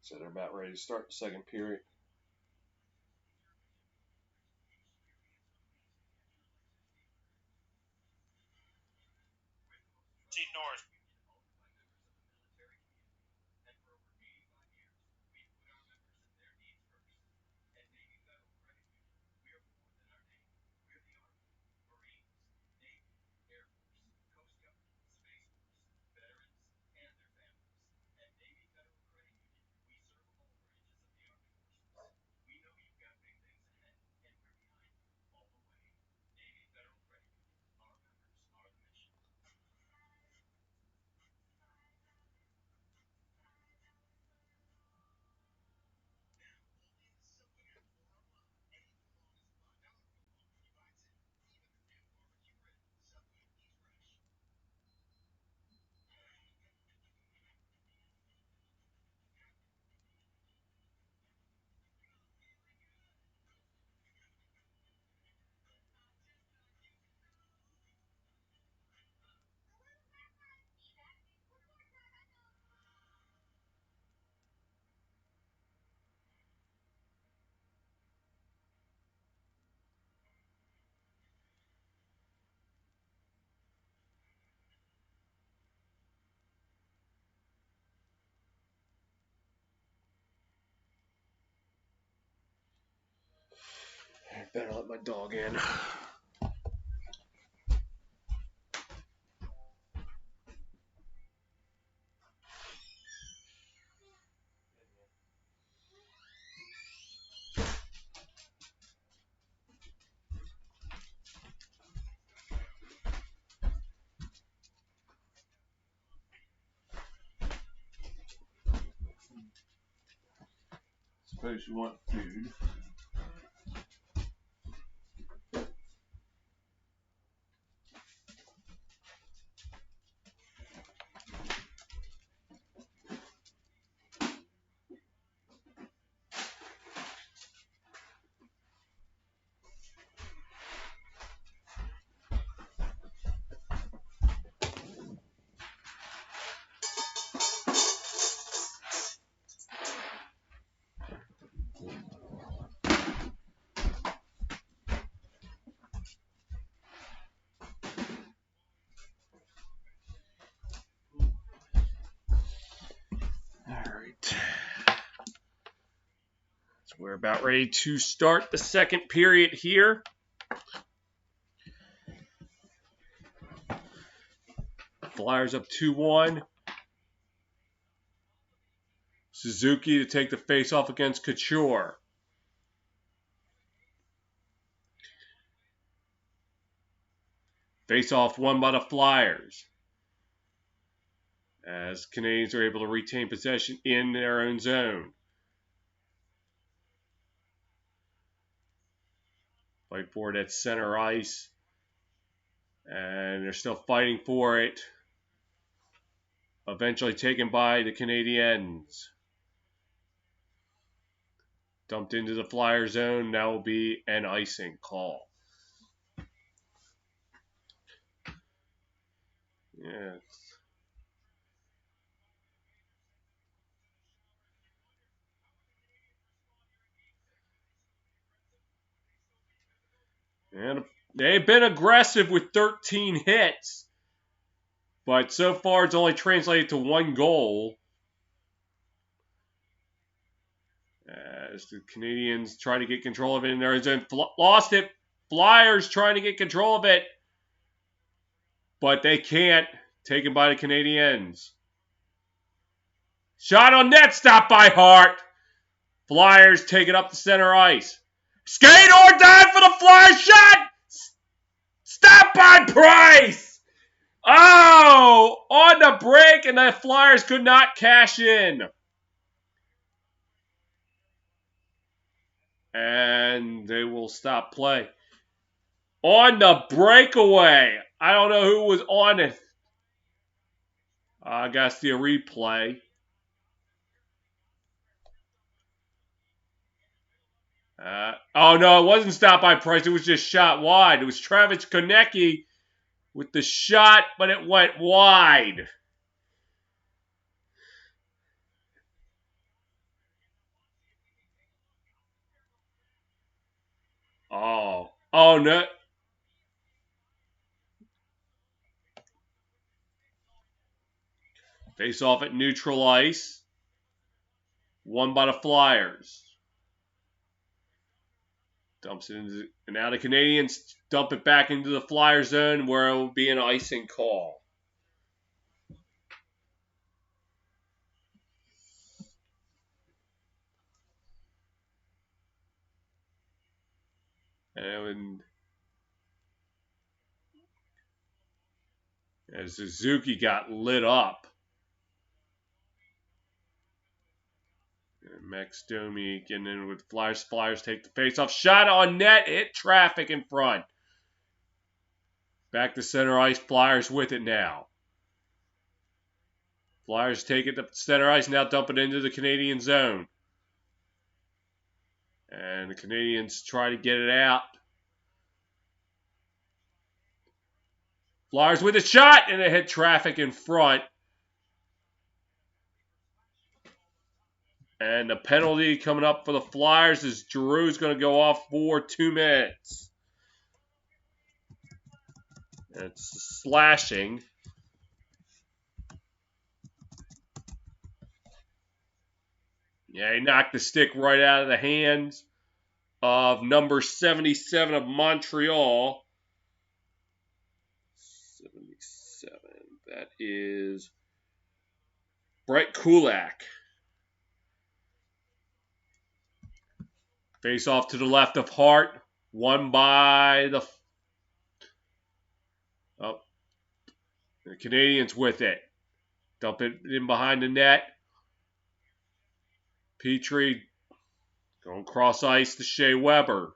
So they're about ready to start the second period. Gene Norris. I better let my dog in. Suppose you want food. So we're about ready to start the second period here. Flyers up 2-1. Suzuki to take the face-off against Couture. Face-off won by the Flyers, as Canadiens are able to retain possession in their own zone. Fight for it at center ice, and they're still fighting for it. Eventually taken by the Canadiens. Dumped into the Flyer zone. That will be an icing call. Yeah. And they've been aggressive with 13 hits. But so far, it's only translated to 1 goal. As the Canadiens try to get control of it in their zone. Lost it. Flyers trying to get control of it. But they can't. Taken by the Canadiens. Shot on net. Stopped by Hart. Flyers take it up the center ice. Skate or dive for the Flyers. Shot. Stopped by Price. Oh, on the break, and the Flyers could not cash in. And they will stop play. On the breakaway. I don't know who was on it. I got to see a replay. Oh, no, it wasn't stopped by Price. It was just shot wide. It was Travis Konecny with the shot, but it went wide. Oh no. Face off at neutral ice. Won by the Flyers. Dumps it into, and now the Canadiens dump it back into the Flyer zone where it will be an icing call. And Suzuki got lit up. And Max Domi getting in with Flyers. Flyers take the face-off. Shot on net. Hit traffic in front. Back to center ice. Flyers with it now. Flyers take it to center ice. Now dump it into the Canadian zone. And the Canadiens try to get it out. Flyers with a shot, and it hit traffic in front. And the penalty coming up for the Flyers is Giroux's going to go off for 2 minutes. It's slashing. Yeah, he knocked the stick right out of the hands of number 77 of Montreal. 77. That is Brett Kulak. Face off to the left of Hart. Won by the Canadiens with it. Dump it in behind the net. Petrie going cross ice to Shea Weber.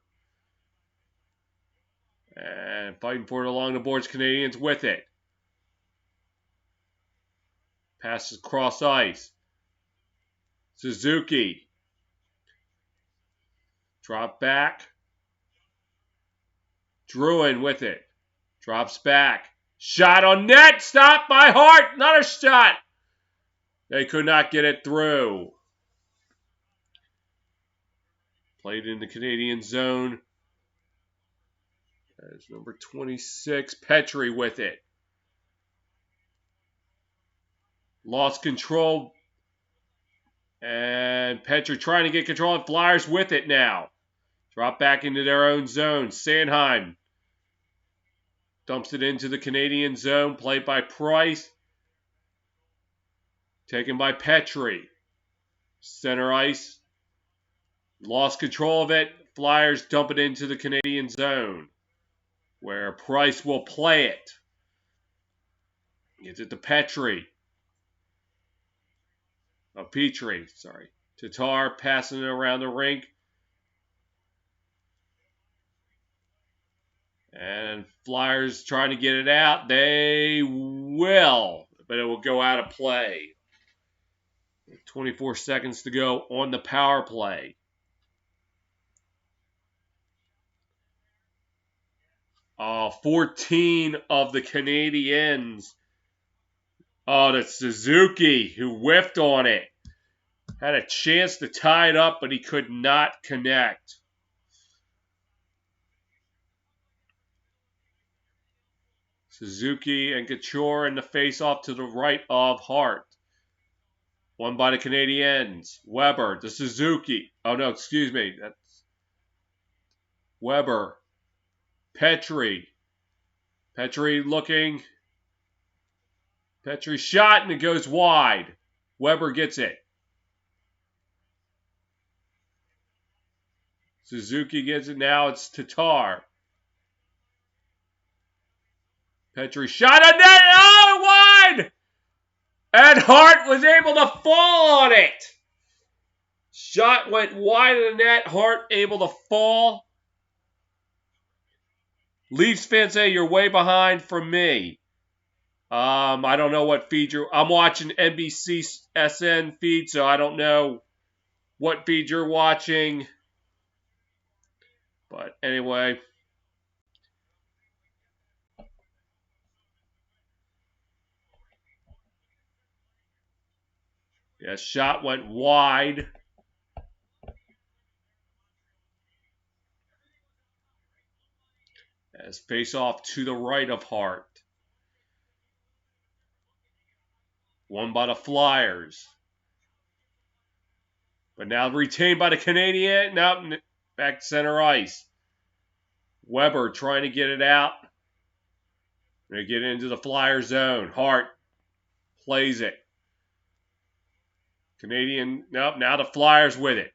And fighting for it along the boards. Canadiens with it. Passes cross ice. Suzuki. Drop back. Drouin with it. Drops back. Shot on net. Stopped by Hart. Another shot. They could not get it through. Played in the Canadian zone. There's number 26. Petrie with it. Lost control. And Petrie trying to get control of Flyers with it now. Drop back into their own zone. Sanheim dumps it into the Canadian zone. Played by Price. Taken by Petrie. Center ice. Lost control of it. Flyers dump it into the Canadian zone, where Price will play it. Gets it to Petrie. Petrie, sorry. Tatar passing it around the rink. And Flyers trying to get it out. They will, but it will go out of play. 24 seconds to go on the power play. Oh, 14 of the Canadiens. Oh, that's Suzuki who whiffed on it. Had a chance to tie it up, but he could not connect. Suzuki and Couture in the face-off to the right of Hart. Won by the Canadiens. Weber to Suzuki. Oh, no, excuse me. That's Weber. Petrie. Petrie looking. Petrie shot, and it goes wide. Weber gets it. Suzuki gets it. Now it's Tatar. Petrie shot on net. Oh, wide! And Hart was able to fall on it. Shot went wide of the net. Hart able to fall. Leafs fans say you're way behind from me. I don't know what feed you're. I'm watching NBC SN feed, so I don't know what feed you're watching. But anyway. Yeah, shot went wide. As face off to the right of Hart. Won by the Flyers. But now retained by the Canadiens. Now back to center ice. Weber trying to get it out. They get into the Flyer zone. Hart plays it. Canadian, nope, now the Flyers with it.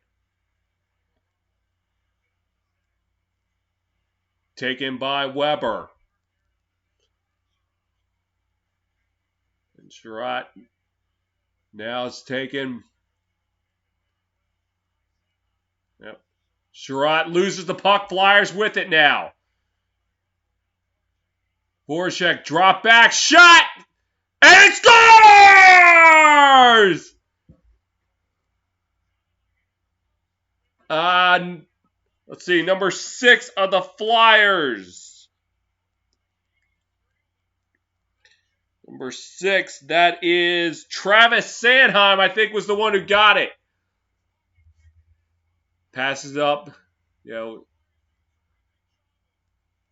Taken by Weber. And Sherratt now it's taken. Yep. Sherratt loses the puck. Flyers with it now. Voracek drop back. Shot! And it scores! Let's see, number 6 of the Flyers. Number 6, that is Travis Sanheim, I think was the one who got it. Passes up.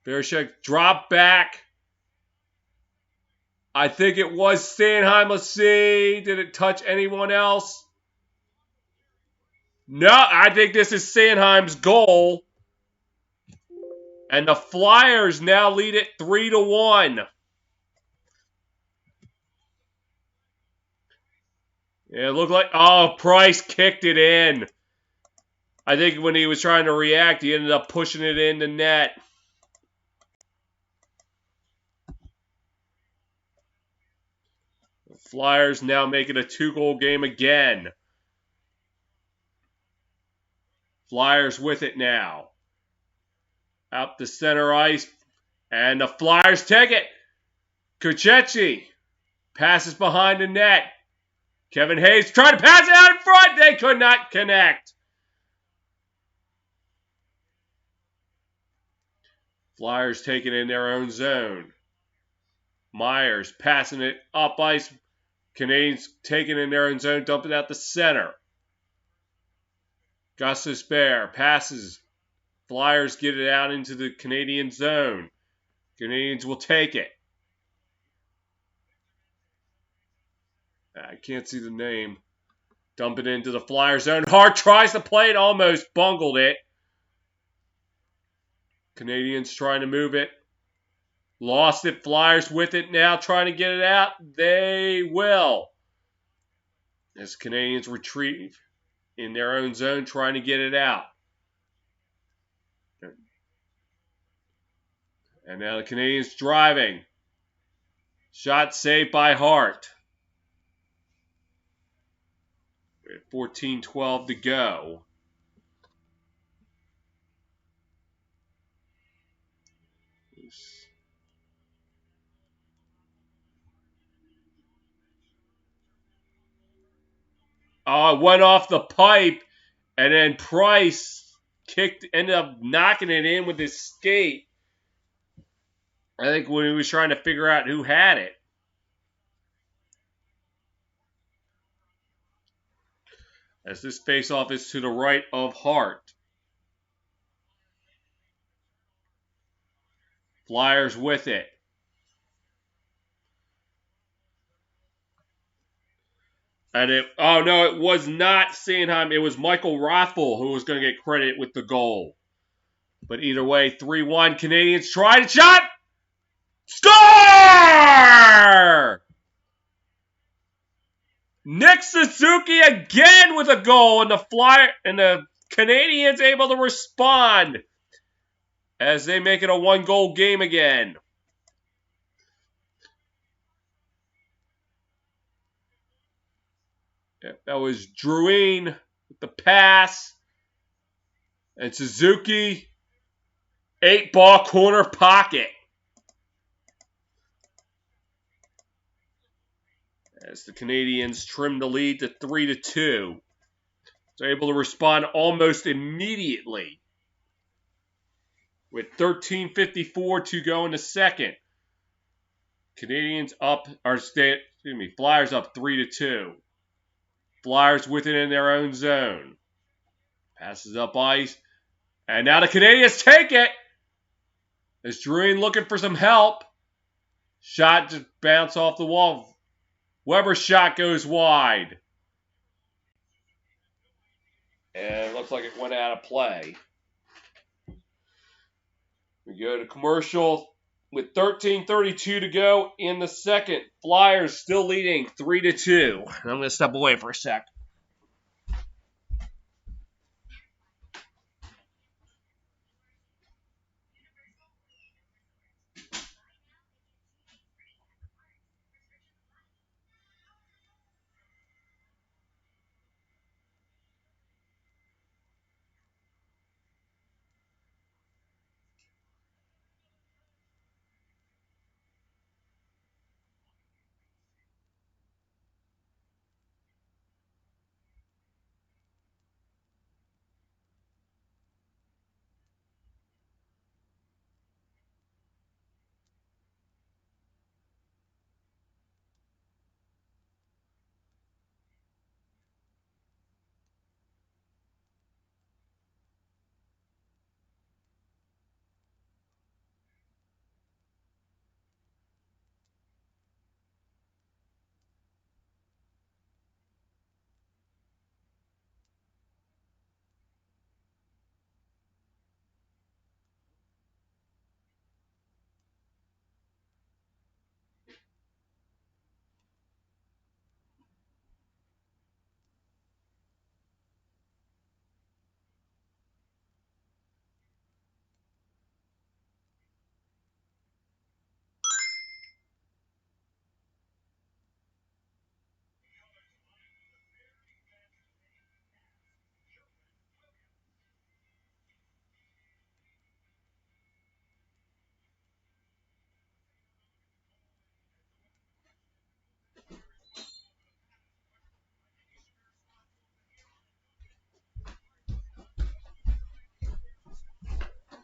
Voracek drop back. I think it was Sanheim. Let's see. Did it touch anyone else? No, I think this is Sanheim's goal. And the Flyers now lead it 3-1. Yeah, it looked like, Price kicked it in. I think when he was trying to react, he ended up pushing it in the net. The Flyers now making a 2-goal game again. Flyers with it now. Out the center ice. And the Flyers take it. Kuchechi passes behind the net. Kevin Hayes tried to pass it out in front. They could not connect. Flyers taking it in their own zone. Myers passing it up ice. Canadiens taking it in their own zone, dumping out the center. Gustus Bear passes. Flyers get it out into the Canadian zone. Canadiens will take it. I can't see the name. Dump it into the Flyer zone. Hart tries to play it, almost bungled it. Canadiens trying to move it. Lost it. Flyers with it now, trying to get it out. They will. As Canadiens retreat in their own zone, trying to get it out. And now the Canadiens driving. Shot saved by Hart. 14-12 to go. Oh, it went off the pipe, and then Price ended up knocking it in with his skate. I think when he was trying to figure out who had it. As this faceoff is to the right of Hart. Flyers with it. And it was not Sanheim. It was Michael Rothfull who was going to get credit with the goal. But either way, 3-1. Canadiens tried a shot. Score! Nick Suzuki again with a goal, and the Canadiens able to respond as they make it a 1-goal game again. That was Drouin with the pass, and Suzuki 8-ball corner pocket. As the Canadiens trim the lead to 3-2. They're able to respond almost immediately. With 13:54 to go in the second. Canadiens up, Flyers up 3-2. Flyers with it in their own zone. Passes up ice. And now the Canadiens take it. As Druin looking for some help. Shot just bounced off the wall. Weber's shot goes wide. And it looks like it went out of play. We go to commercial with 13:32 to go in the second. Flyers still leading 3-2. I'm going to step away for a sec.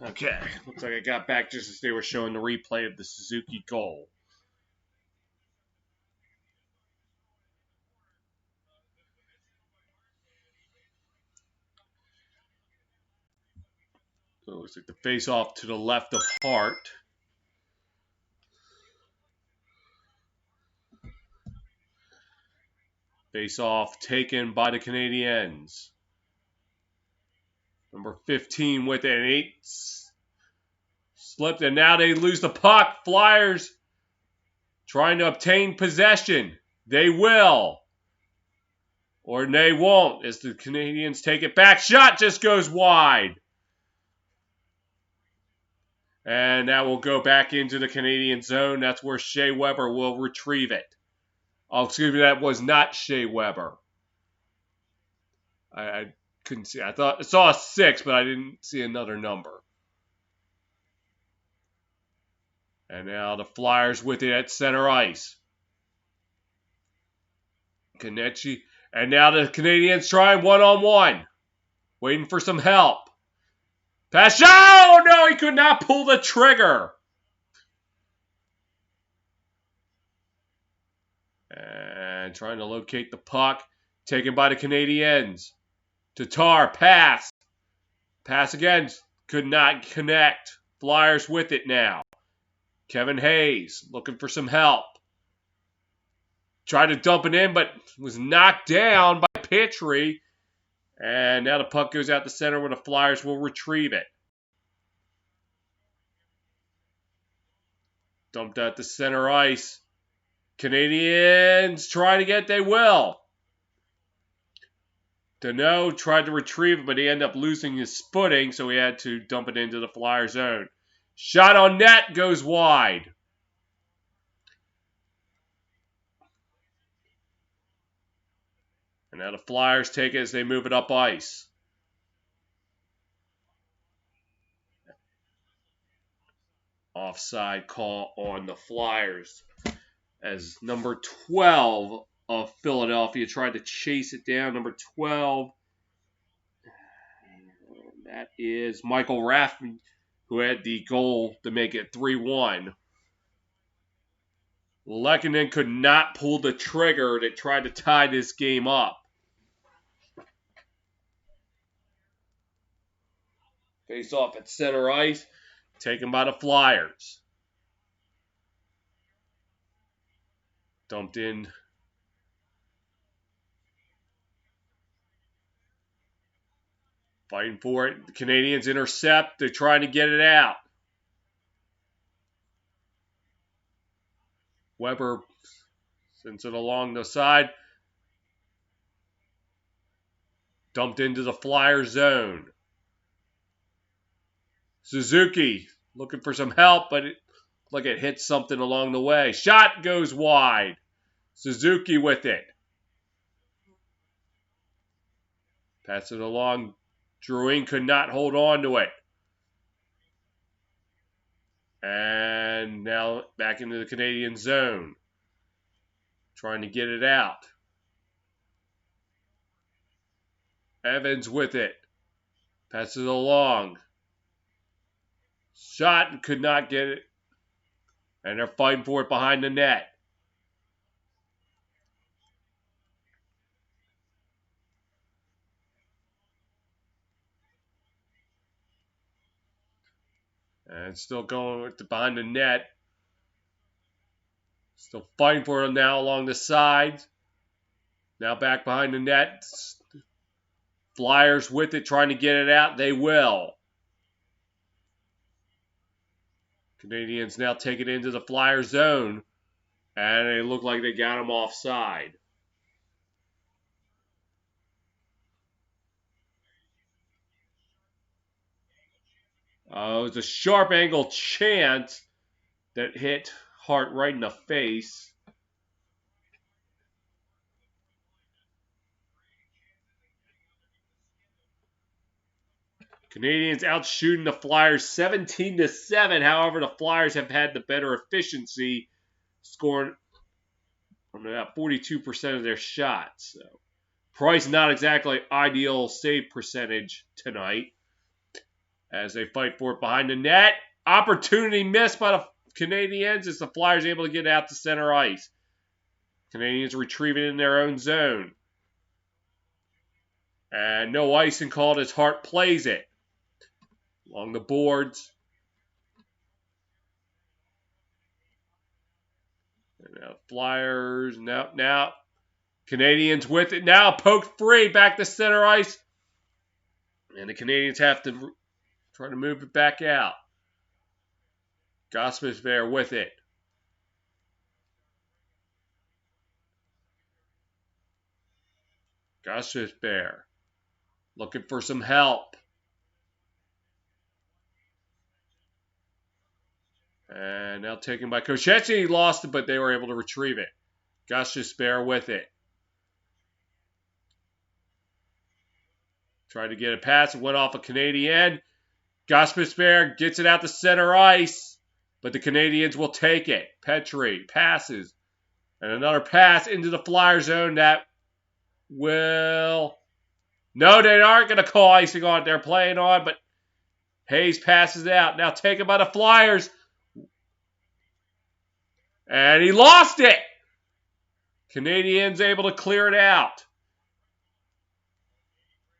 Okay, looks like I got back just as they were showing the replay of the Suzuki goal. So it looks like the face-off to the left of Hart. Face-off taken by the Canadiens. Number 15 with it, and 8 slipped, and now they lose the puck. Flyers trying to obtain possession. They will. Or they won't as the Canadiens take it back. Shot just goes wide. And that will go back into the Canadian zone. That's where Shea Weber will retrieve it. Oh, excuse me, that was not Shea Weber. I couldn't see. I saw a 6, but I didn't see another number. And now the Flyers with it at center ice. Konechny. And now the Canadiens trying one-on-one. Waiting for some help. Pass. Oh, no, he could not pull the trigger. And trying to locate the puck. Taken by the Canadiens. Tatar, pass. Pass again. Could not connect. Flyers with it now. Kevin Hayes looking for some help. Tried to dump it in, but was knocked down by Petrie. And now the puck goes out the center where the Flyers will retrieve it. Dumped out the center ice. Canadiens try to get, they will. Deneau tried to retrieve it, but he ended up losing his footing, so he had to dump it into the Flyer zone. Shot on net goes wide. And now the Flyers take it as they move it up ice. offside call on the Flyers as number 12 of Philadelphia tried to chase it down. Number 12, that is Michael Raffman, who had the goal to make it 3-1. Lehkonen could not pull the trigger that tried to tie this game up. Face off at center ice, taken by the Flyers. Dumped in. Fighting for it. The Canadiens intercept. They're trying to get it out. Weber sends it along the side. Dumped into the Flyer zone. Suzuki looking for some help, but it looked like it hit something along the way. Shot goes wide. Suzuki with it. Pass it along. Drouin could not hold on to it. And now back into the Canadian zone. Trying to get it out. Evans with it. Passes it along. Shot and could not get it. And they're fighting for it behind the net. And still going with the behind the net. Still fighting for it now along the sides. Now back behind the net. Flyers with it, trying to get it out. They will. Canadiens now take it into the Flyer zone. And it looked like they got him offside. It was a sharp angle chance that hit Hart right in the face. Canadiens out shooting the Flyers 17-7. However, the Flyers have had the better efficiency, scoring from about 42% of their shots. So, Price not exactly ideal save percentage tonight as they fight for it behind the net. Opportunity missed by the Canadiens as the Flyers able to get out to center ice. Canadiens retrieve it in their own zone. And no icing called as Hart plays it. Along the boards. And now Flyers. Now Canadiens with it. Now poked free back to center ice. And the Canadiens have to try to move it back out. Gostisbehere with it. Gostisbehere looking for some help. And now taken by Kochechi. Lost it, but they were able to retrieve it. Gostisbehere with it. Tried to get a pass. It went off a Canadien. Gostisbehere gets it out to center ice. But the Canadiens will take it. Petrie passes. And another pass into the Flyer zone that will... No, they aren't going to call icing on it. They're playing on, but Hayes passes out. Now taken by the Flyers. And he lost it. Canadiens able to clear it out.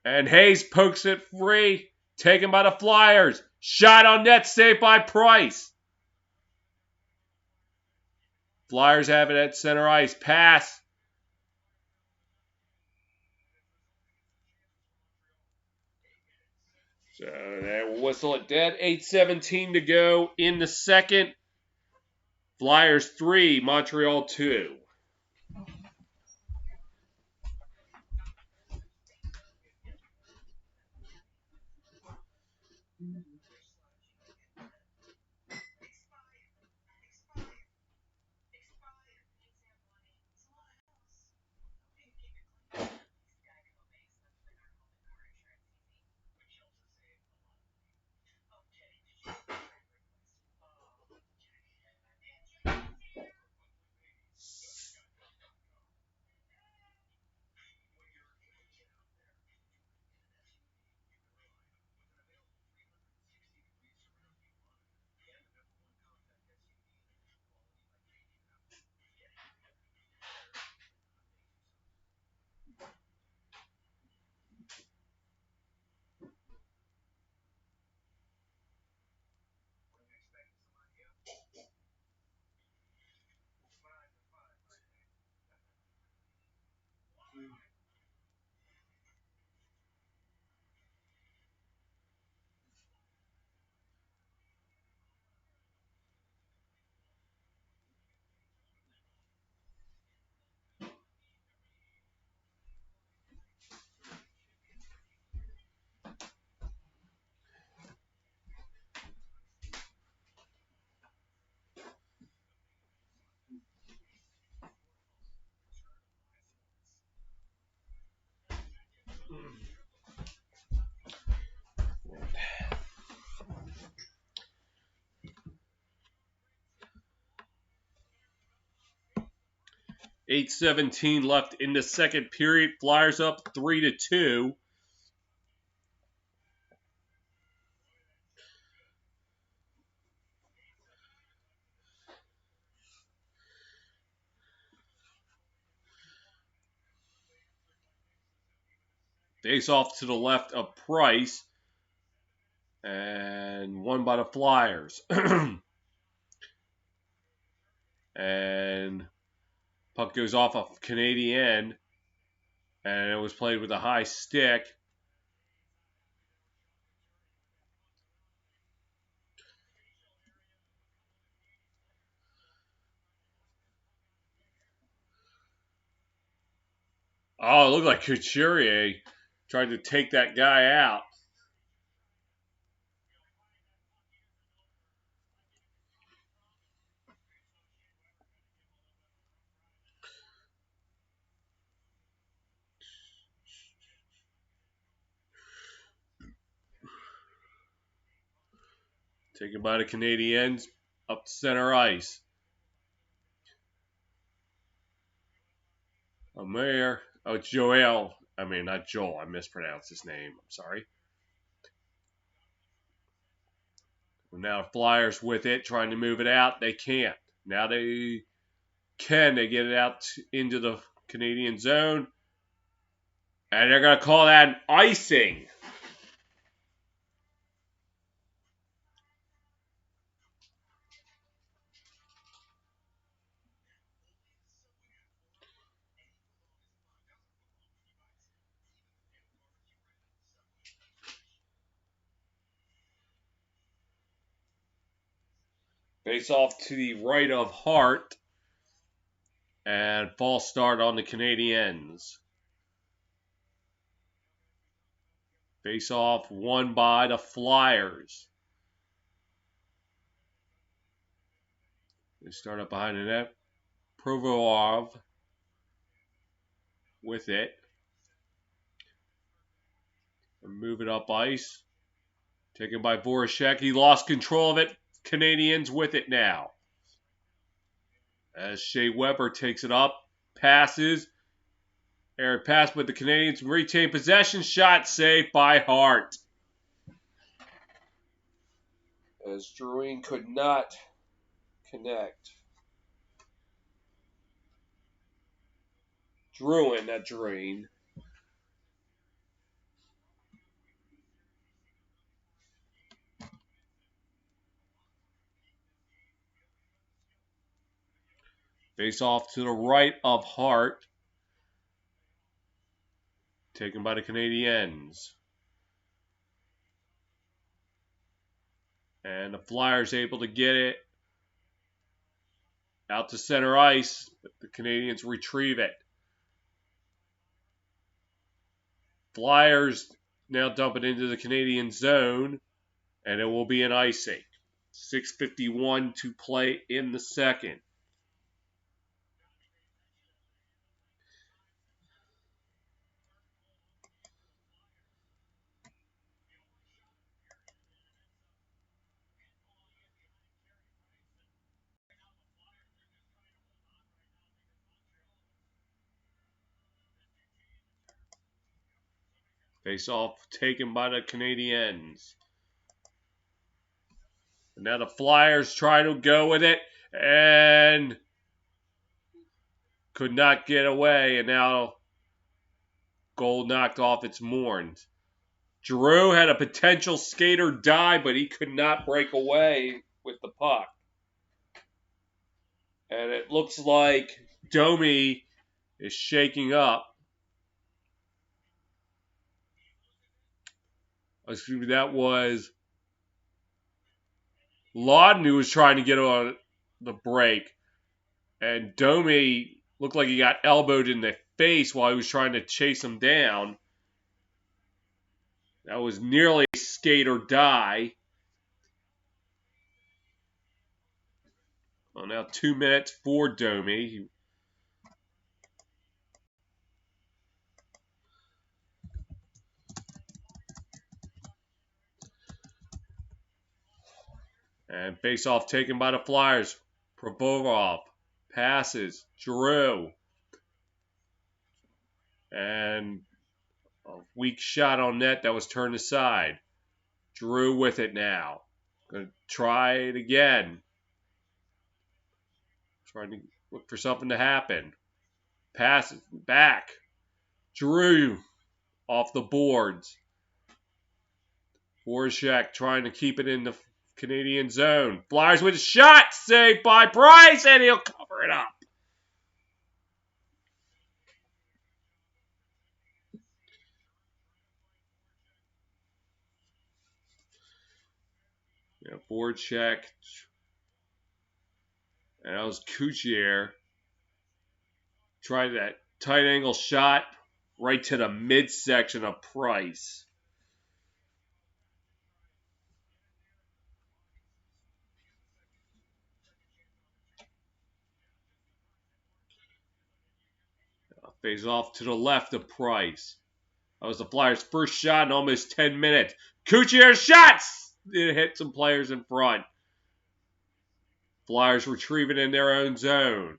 And Hayes pokes it free. Taken by the Flyers. Shot on net, saved by Price. Flyers have it at center ice. Pass. So they will whistle it dead. 8:17 to go in the second. Flyers 3, Montreal 2. 8:17 left in the second period. Flyers up 3-2. Face off to the left of Price. And won by the Flyers. And puck goes off a Canadian end. And it was played with a high stick. Oh, it looked like Couturier tried to take that guy out. Taken by the Canadiens up to center ice. Amir. Oh, it's Joel. I mean, not Joel. I mispronounced his name. I'm sorry. Now Flyers with it, trying to move it out. They can't. Now they can. They get it out into the Canadian zone. And they're going to call that an icing. Face off to the right of Hart. And false start on the Canadiens. Face off won by the Flyers. They start up behind the net. Provorov with it. And move it up ice. Taken by Voracek. He lost control of it. Canadiens with it now. As Shea Weber takes it up. Passes. Errant pass, but the Canadiens retain possession. Shot saved by Hart. As Drouin could not connect. Drouin, not Drouin. Face off to the right of Hart. Taken by the Canadiens. And the Flyers able to get it out to center ice, but the Canadiens retrieve it. Flyers now dump it into the Canadian zone, and it will be an icing. 6:51 to play in the second. Face off taken by the Canadiens. And now the Flyers try to go with it and could not get away. And now goal knocked off its moorings. Giroux had a potential skater die, but he could not break away with the puck. And it looks like Domi is shaking up. Excuse me, that was Lawton who was trying to get on the break. And Domi looked like he got elbowed in the face while he was trying to chase him down. That was nearly skate or die. Well, now 2 minutes for Domi. And face-off taken by the Flyers. Provorov passes. Giroux And a weak shot on net that was turned aside. Drew with it now. Going to try it again. Trying to look for something to happen. Pass it back. Drew off the boards. Voracek trying to keep it in the Canadian zone. Flyers with a shot. Saved by Price, and he'll cover it up. Voracek. And that was Kuchier. Tried that tight angle shot right to the midsection of Price. Face off to the left of Price. That was the Flyers' first shot in almost 10 minutes. Kuchier's shots! It hit some players in front. Flyers retrieve it in their own zone.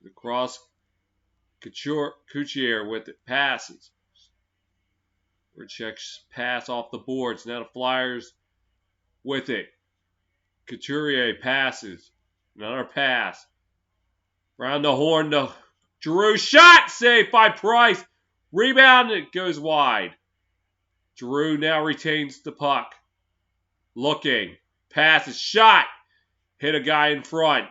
Across Kuchier with it. Passes. Voracek's pass off the boards. Now the Flyers with it. Couturier passes. Another pass. Round the horn to Giroux. Shot! Saved by Price. Rebound. It goes wide. Giroux now retains the puck. Looking. Passes. Shot. Hit a guy in front.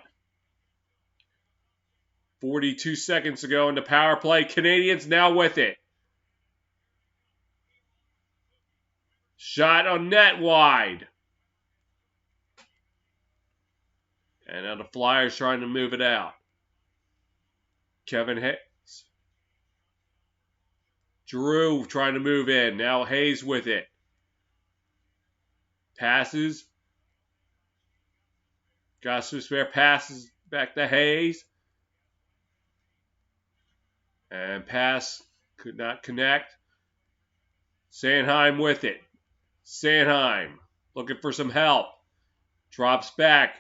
42 seconds ago in the power play. Canadiens now with it. Shot on net wide. And now the Flyers trying to move it out. Kevin Hayes. Giroux trying to move in. Now Hayes with it. Passes. Gostisbehere passes back to Hayes. And pass could not connect. Sanheim with it. Sanheim looking for some help. Drops back.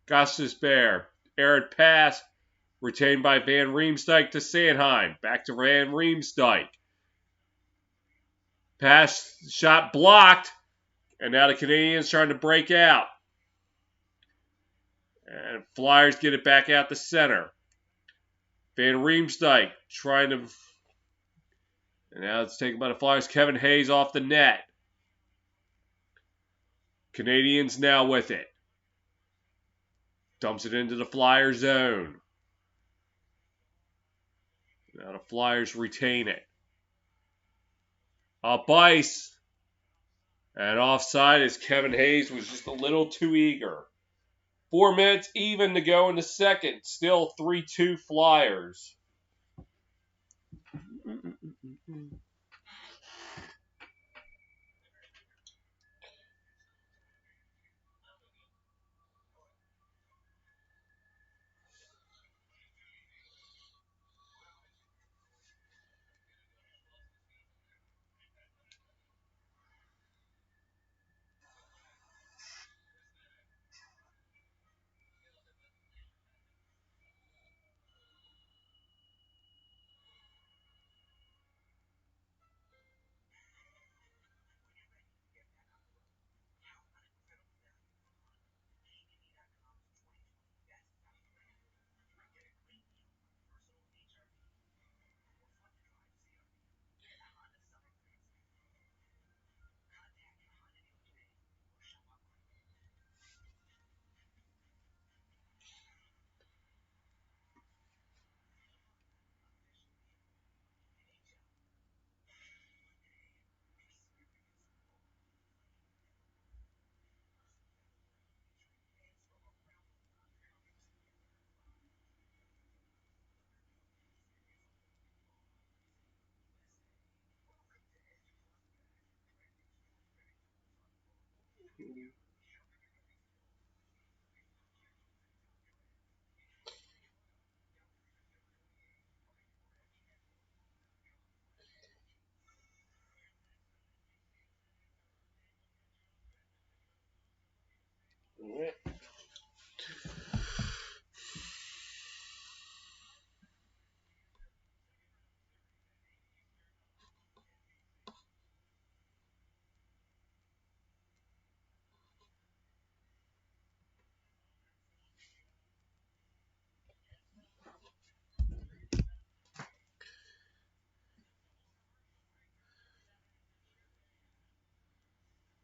Gostisbehere. Errant pass. Retained by Van Riemsdyk to Sanheim. Back to Van Riemsdyk. Pass shot blocked. And now the Canadiens trying to break out. And Flyers get it back out the center. Van Riemsdyk trying to... And now it's taken by the Flyers. Kevin Hayes off the net. Canadiens now with it. Dumps it into the Flyer zone. Now the Flyers retain it. Up ice. And offside as Kevin Hayes was just a little too eager. 4 minutes even to go in the second. Still 3-2 Flyers.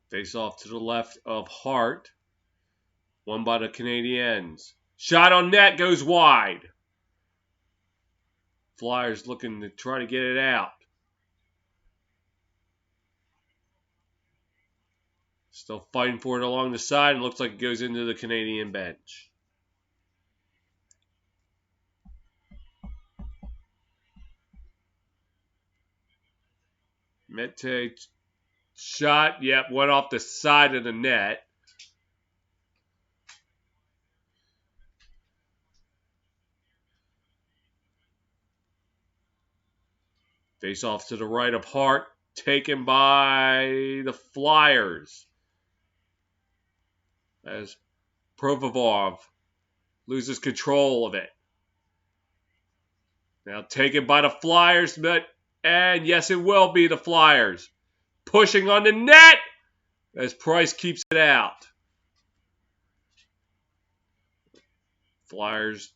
Face off to the left of Hart. Won by the Canadiens. Shot on net goes wide. Flyers looking to try to get it out. Still fighting for it along the side, and looks like it goes into the Canadian bench. Mete shot, yep, went off the side of the net. Face off to the right of Hart, taken by the Flyers. As Provorov loses control of it. Now taken by the Flyers, and yes, it will be the Flyers. Pushing on the net as Price keeps it out. Flyers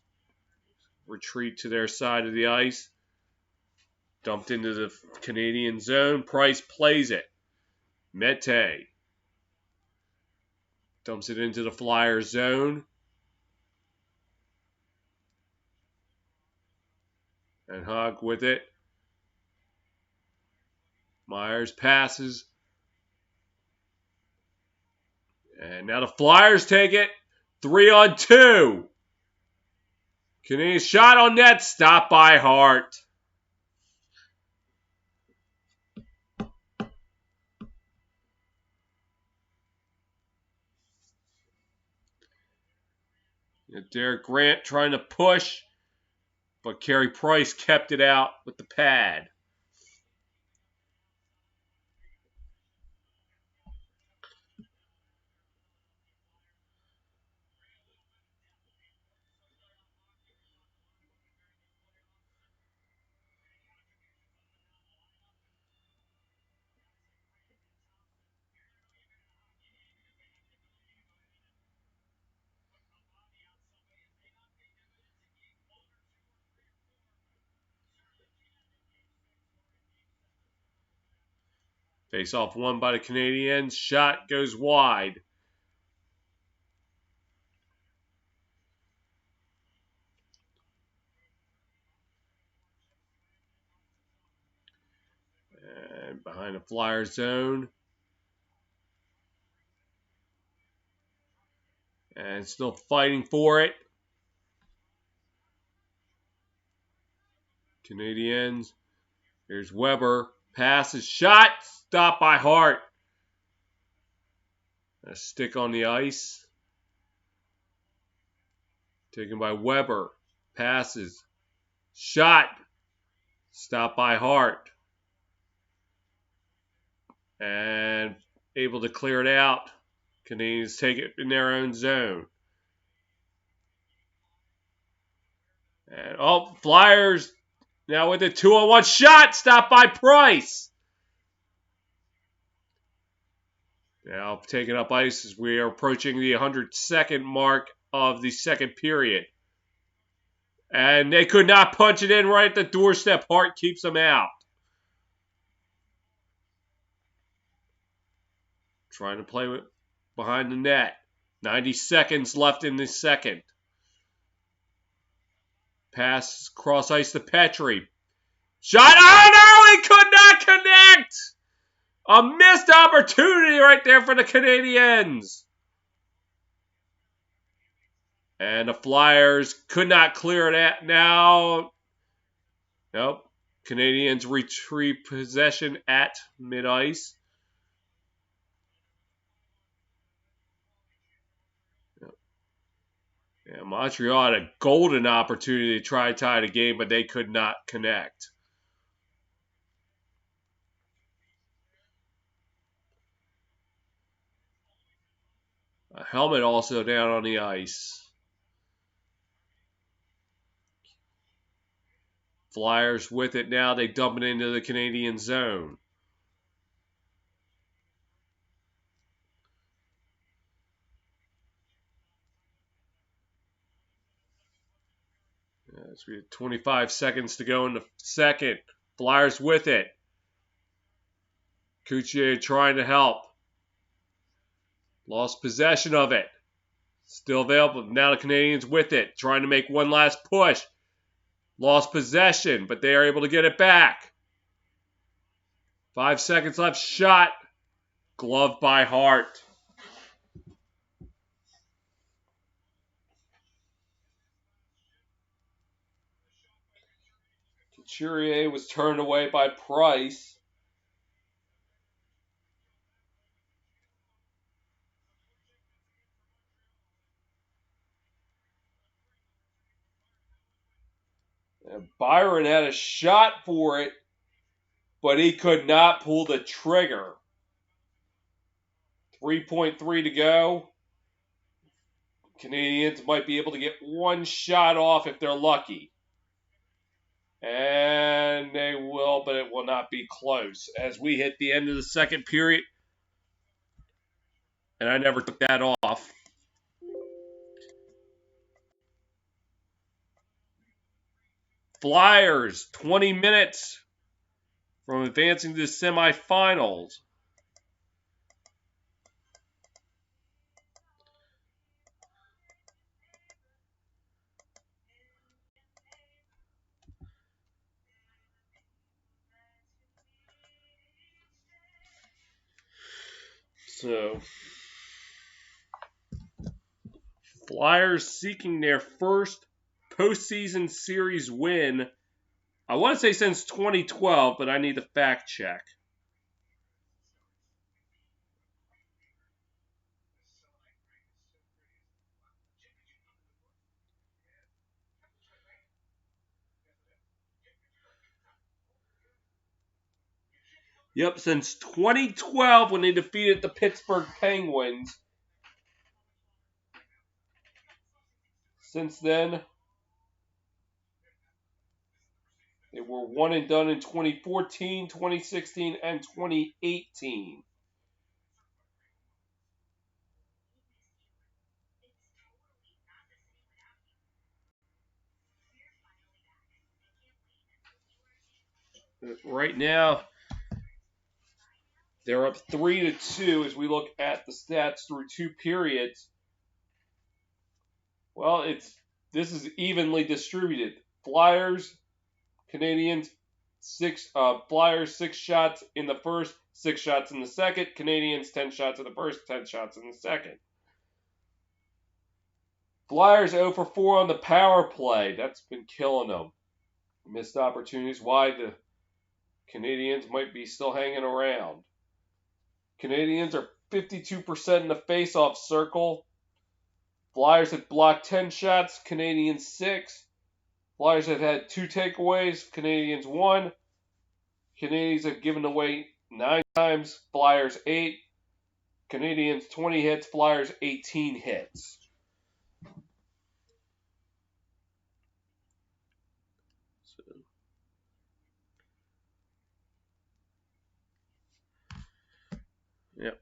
retreat to their side of the ice. Dumped into the Canadian zone. Price plays it. Mete dumps it into the Flyers zone. And Hug with it. Myers passes. And now the Flyers take it. 3-on-2. Canadian shot on net. Stopped by Hart. Derek Grant trying to push, but Carey Price kept it out with the pad. Face off won by the Canadiens. Shot goes wide. And behind the Flyers zone. And still fighting for it. Canadiens. Here's Weber. Passes. Shot. Stopped by Hart. A stick on the ice. Taken by Weber. Passes. Shot. Stopped by Hart. And able to clear it out. Canadiens take it in their own zone. And Flyers now with a 2-on-1 shot. Stopped by Price. Now taking up ice as we are approaching the 102nd mark of the second period. And they could not punch it in right at the doorstep. Hart keeps them out. Trying to play with behind the net. 90 seconds left in the second. Pass cross ice to Petrie. Shot. Oh no! He could not connect! A missed opportunity right there for the Canadiens. And the Flyers could not clear it out now. Nope. Canadiens retrieve possession at mid-ice. Yeah, Montreal had a golden opportunity to try to tie the game, but they could not connect. A helmet also down on the ice. Flyers with it now. They dump it into the Canadian zone. Yes, we have 25 seconds to go in the second. Flyers with it. Coutier trying to help. Lost possession of it. Still available. Now the Canadiens with it. Trying to make one last push. Lost possession, but they are able to get it back. 5 seconds left. Shot. Gloved by Hart. Couturier was turned away by Price. And Byron had a shot for it, but he could not pull the trigger. 3.3 to go. Canadiens might be able to get one shot off if they're lucky. And they will, but it will not be close. As we hit the end of the second period, and I never took that off. Flyers, 20 minutes from advancing to the semifinals. So, Flyers seeking their first postseason series win. I want to say since 2012, but I need to fact check. Yep, since 2012 when they defeated the Pittsburgh Penguins. Since then, they were one and done in 2014, 2016, and 2018. Right now, they're up 3-2 as we look at the stats through two periods. Well, this is evenly distributed. Flyers, Canadiens, Flyers 6 shots in the first, 6 shots in the second. Canadiens 10 shots in the first, 10 shots in the second. Flyers 0 for 4 on the power play. That's been killing them. Missed opportunities. Why the Canadiens might be still hanging around. Canadiens are 52% in the face-off circle. Flyers have blocked 10 shots, Canadiens 6. Flyers have had 2 takeaways, Canadiens 1. Canadiens have given away 9 times, Flyers 8. Canadiens 20 hits, Flyers 18 hits. Yep.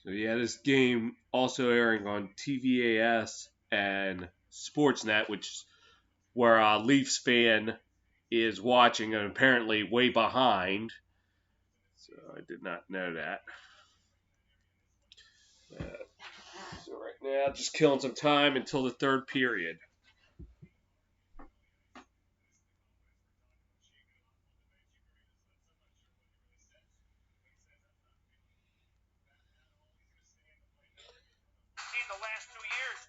So yeah, this game also airing on TVAS and Sportsnet, which is where a Leafs fan is watching and apparently way behind. So I did not know that. So right now, just killing some time until the third period. In the last 2 years.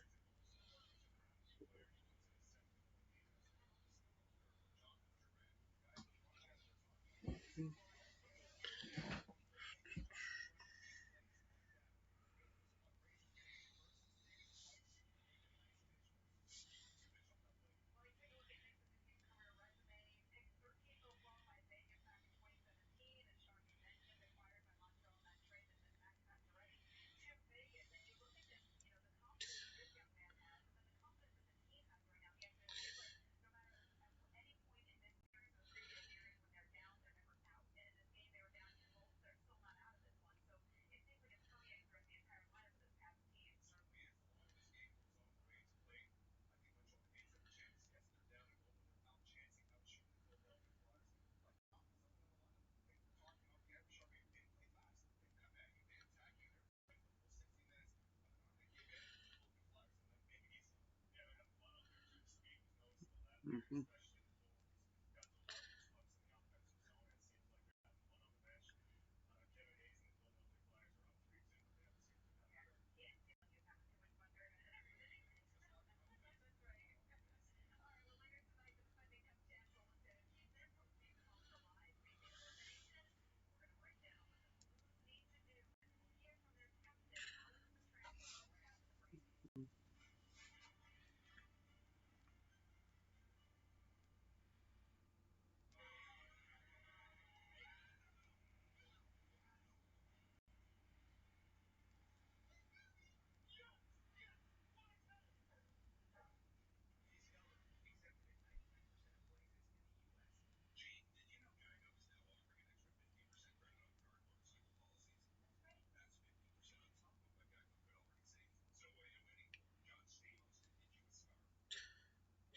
Mm-hmm.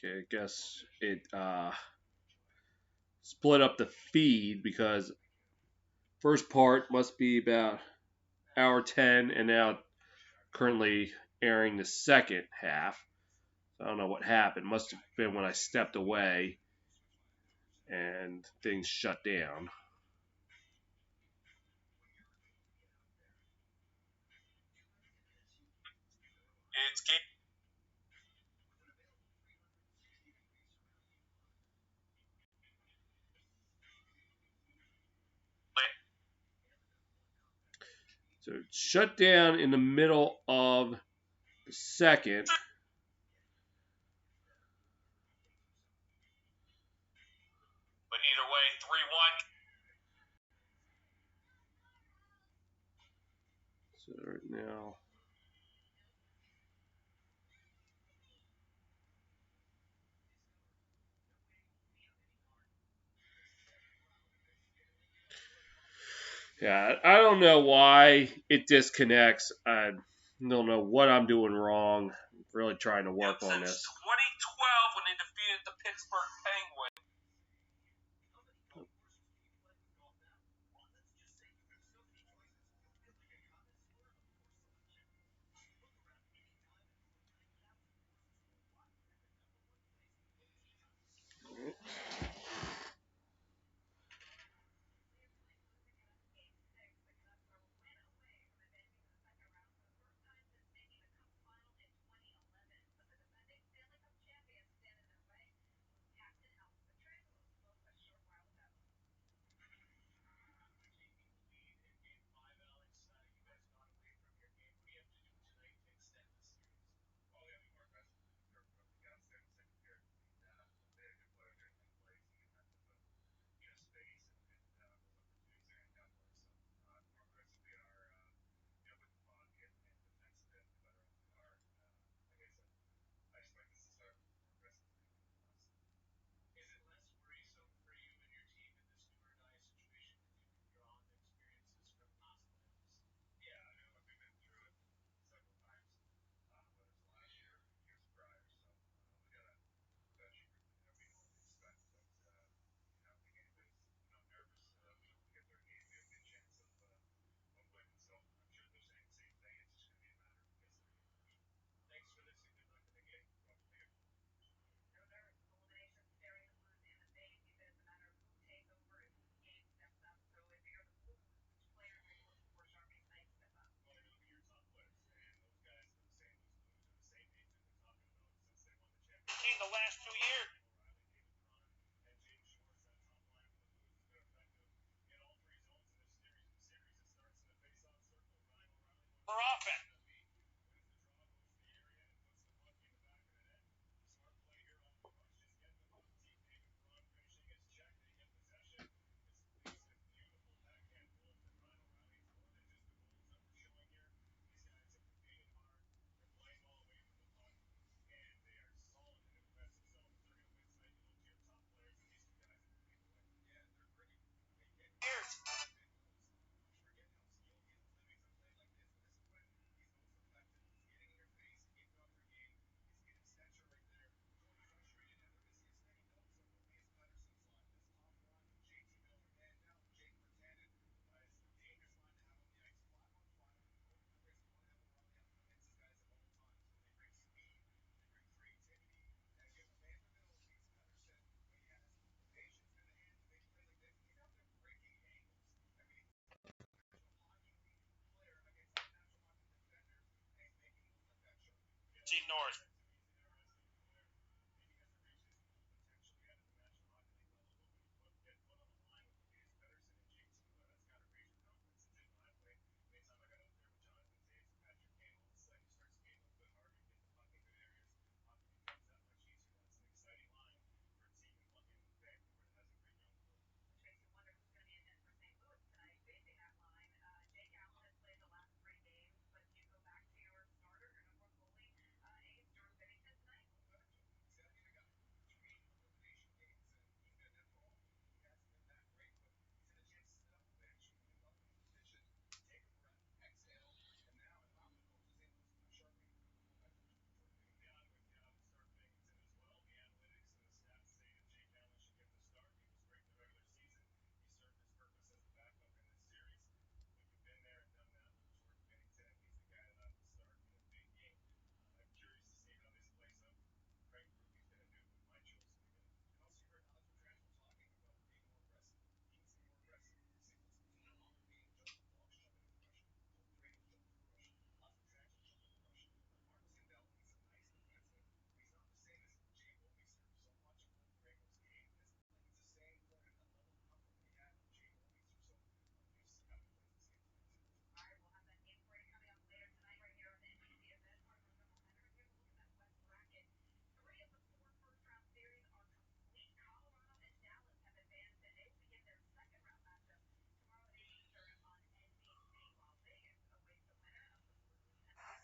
Okay, I guess it split up the feed because first part must be about hour 10 and now currently airing the second half. So I don't know what happened. Must have been when I stepped away and things shut down. It's game. So it shut down in the middle of the second. But either way, 3-1. So right now. Yeah, I don't know why it disconnects. I don't know what I'm doing wrong. I'm really trying to work on this. 2012 when they defeated the Pittsburgh Penguins. last 2 years. For offense. Gene Norris.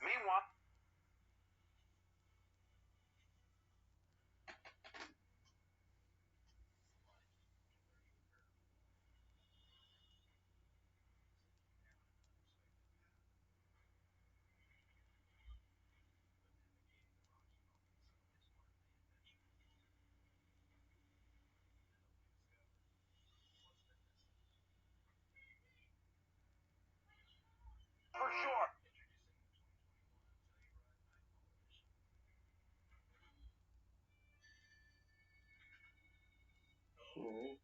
Meanwhile, for sure. Mhm.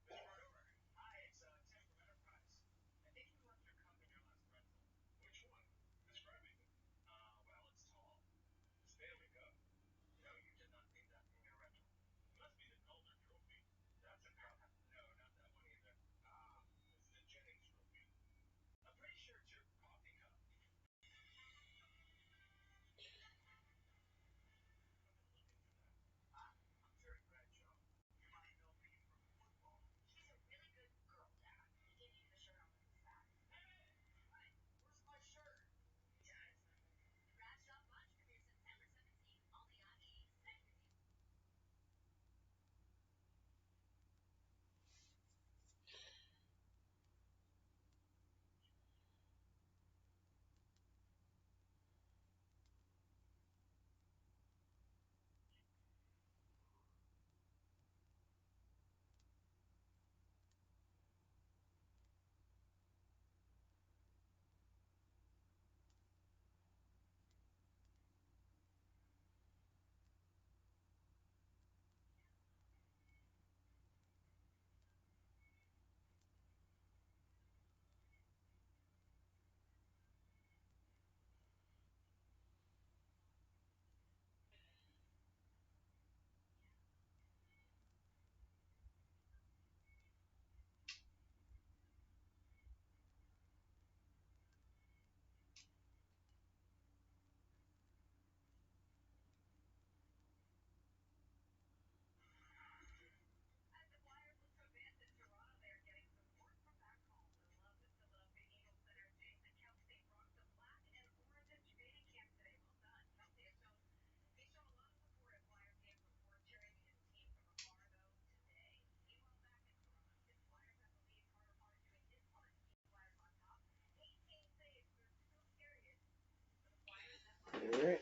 All right.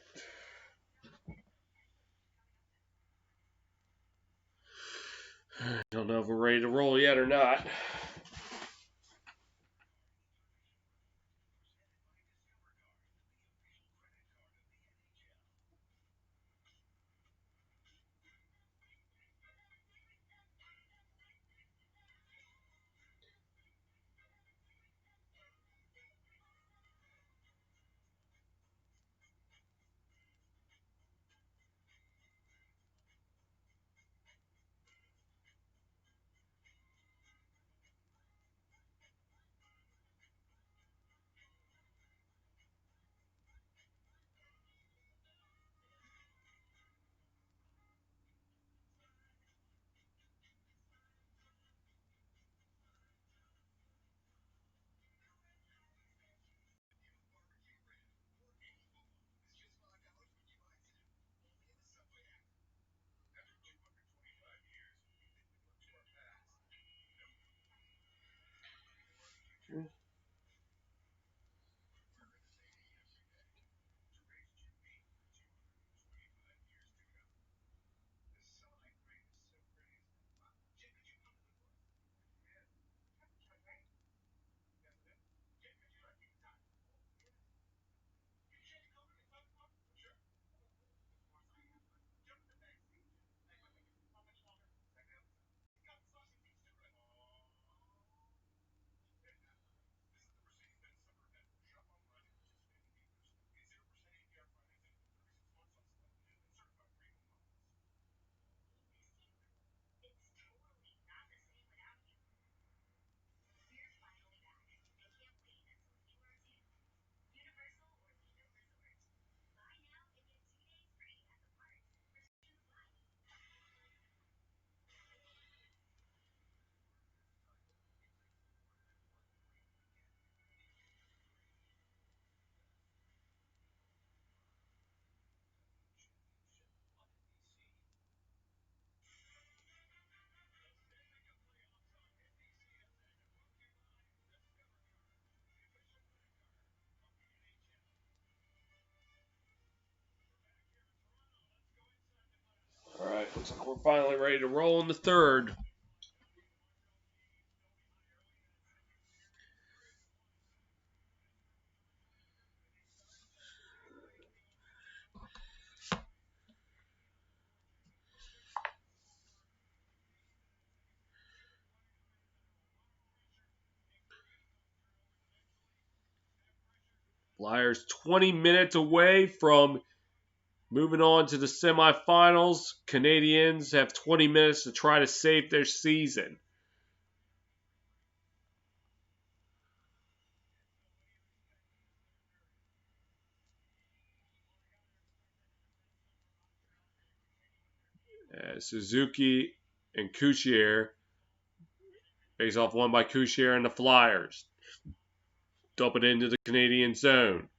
Don't know if we're ready to roll yet or not. All right, looks like we're finally ready to roll in the third. Flyers 20 minutes away from moving on to the semifinals. Canadiens have 20 minutes to try to save their season. Suzuki and Couchier face off one by Couchier and the Flyers. Dump it into the Canadian zone.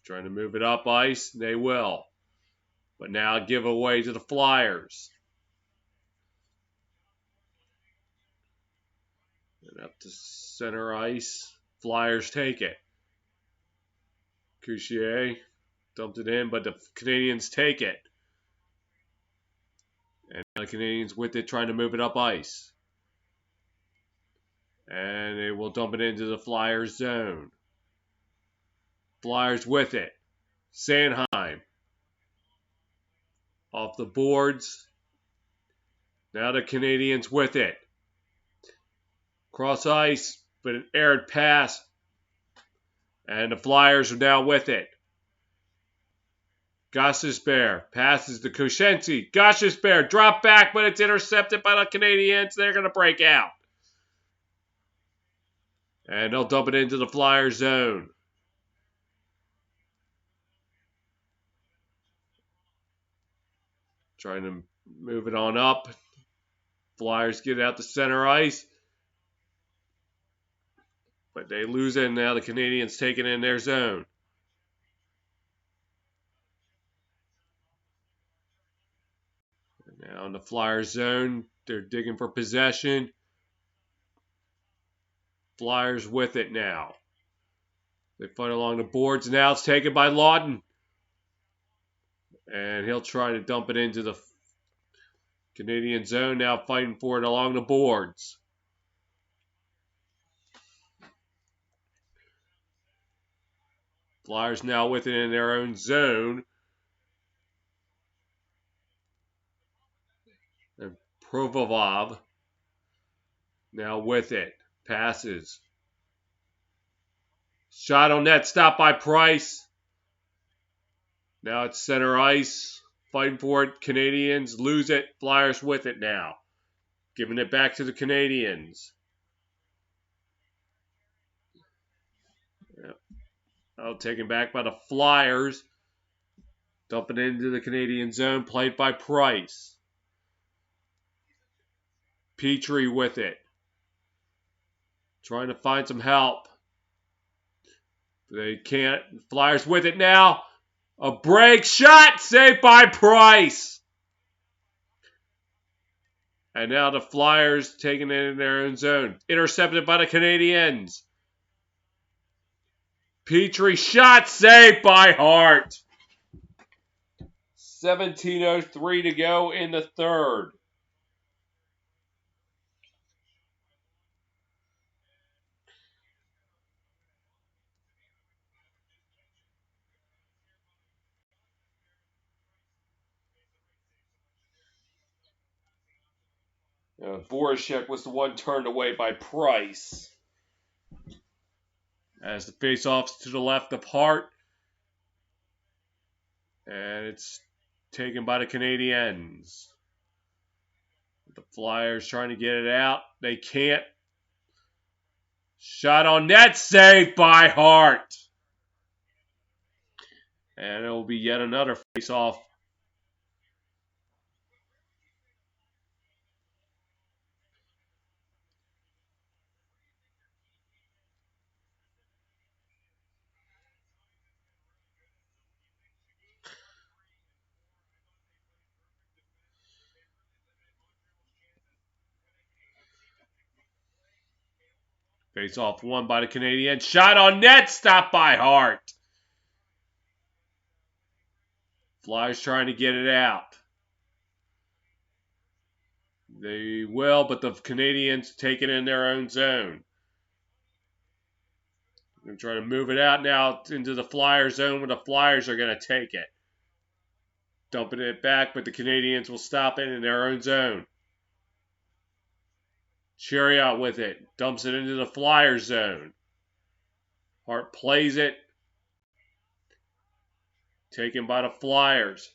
Trying to move it up ice, they will. But now give away to the Flyers. And up to center ice. Flyers take it. Couchier dumped it in, but the Canadiens take it. And now the Canadiens with it, trying to move it up ice. And they will dump it into the Flyers zone. Flyers with it. Sanheim. Off the boards. Now the Canadiens with it. Cross ice, but an aired pass. And the Flyers are now with it. Gostisbehere passes to Kushenski. Gostisbehere drop back, but it's intercepted by the Canadiens. They're going to break out. And they'll dump it into the Flyers zone. Trying to move it on up. Flyers get out to center ice. But they lose it, and now the Canadiens take it in their zone. And now in the Flyers zone, they're digging for possession. Flyers with it now. They fight along the boards. Now it's taken by Lawton. And he'll try to dump it into the Canadian zone. Now fighting for it along the boards. Flyers now with it in their own zone. And Provovov now with it. Passes. Shot on net. Stopped by Price. Now it's center ice. Fighting for it. Canadiens lose it. Flyers with it now. Giving it back to the Canadiens. Yep. Taken back by the Flyers. Dumping it into the Canadian zone. Played by Price. Petrie with it. Trying to find some help. They can't. Flyers with it now. A break shot. Saved by Price. And now the Flyers taking it in their own zone. Intercepted by the Canadiens. Petrie shot. Saved by Hart. 17:03 to go in the third. Voracek was the one turned away by Price. As the face-off's to the left of Hart. And it's taken by the Canadiens. The Flyers trying to get it out. They can't. Shot on net. Saved by Hart. And it will be yet another face-off. Face-off won by the Canadiens. Shot on net. Stopped by Hart. Flyers trying to get it out. They will, but the Canadiens take it in their own zone. They're trying to move it out now into the Flyer zone where the Flyers are going to take it. Dumping it back, but the Canadiens will stop it in their own zone. Chariot with it. Dumps it into the Flyer zone. Hart plays it. Taken by the Flyers.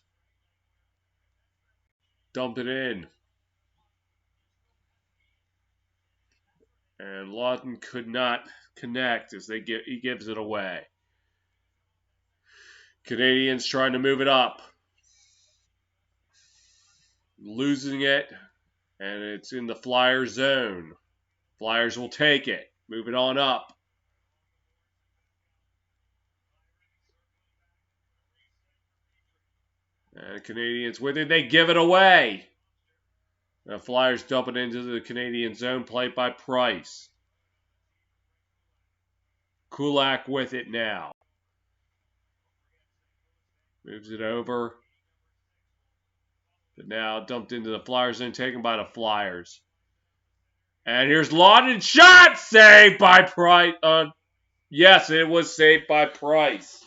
Dump it in. And Lawton could not connect as he gives it away. Canadiens trying to move it up. Losing it. And it's in the Flyer zone. Flyers will take it. Move it on up. And the Canadiens with it. They give it away. The Flyers dump it into the Canadian zone. Played by Price. Kulak with it now. Moves it over. But now dumped into the Flyer zone. Taken by the Flyers. And here's Lawton. Shot! Saved by Price. Yes, it was saved by Price.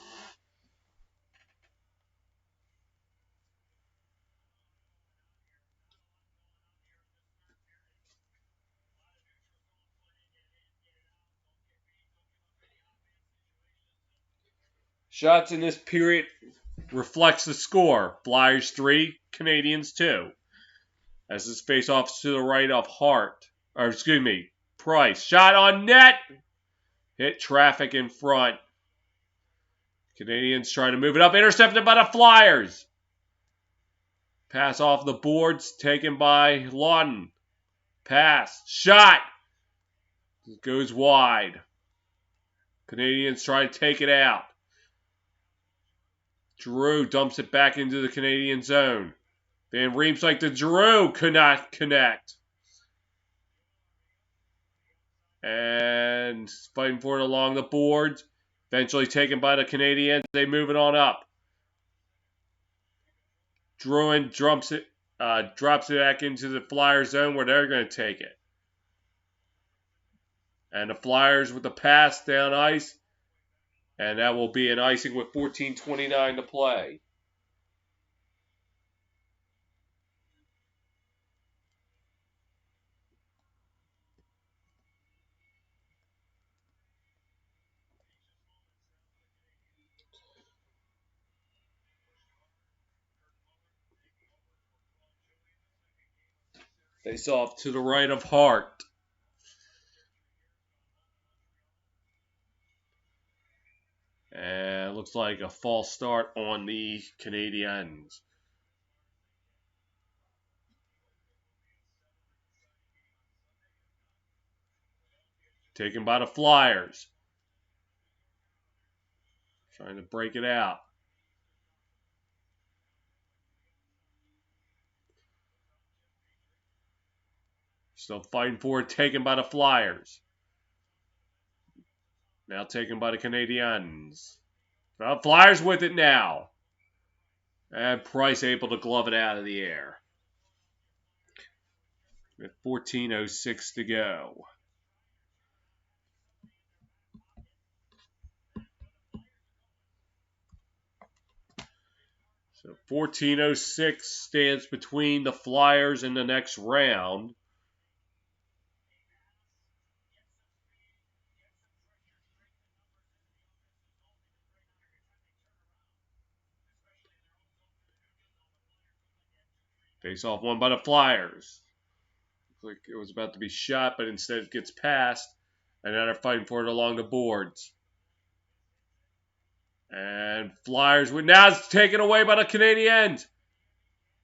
Shots in this period reflects the score. Flyers 3, Canadiens 2. As this face-off to the right of Price. Shot on net. Hit traffic in front. Canadiens trying to move it up. Intercepted by the Flyers. Pass off the boards. Taken by Lawton. Pass. Shot. Goes wide. Canadiens try to take it out. Giroux dumps it back into the Canadian zone. Van Riemsdyk to Giroux. Could not connect. And fighting for it along the boards. Eventually taken by the Canadiens. They move it on up. Drouin drops it back into the Flyer zone where they're going to take it. And the Flyers with the pass down ice. And that will be an icing with 14:29 to play. Face off to the right of Hart. And looks like a false start on the Canadiens. Taken by the Flyers. Trying to break it out. Still fighting for it. Taken by the Flyers. Now taken by the Canadiens. Well, Flyers with it now. And Price able to glove it out of the air. With 14:06 to go. So 14:06 stands between the Flyers and the next round. Face off one by the Flyers. Looks like it was about to be shot, but instead it gets passed. And now they're fighting for it along the boards. And Flyers would now it's taken away by the Canadiens.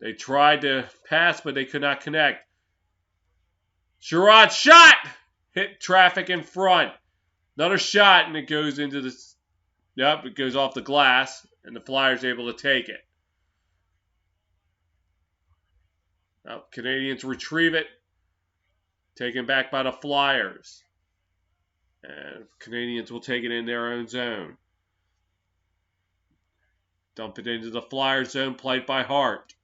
They tried to pass, but they could not connect. Sherrod shot! Hit traffic in front. Another shot, and it goes into the... Yep, it goes off the glass, and the Flyers able to take it. Now, Canadiens retrieve it. Taken back by the Flyers. And Canadiens will take it in their own zone. Dump it into the Flyers zone, played by Hart.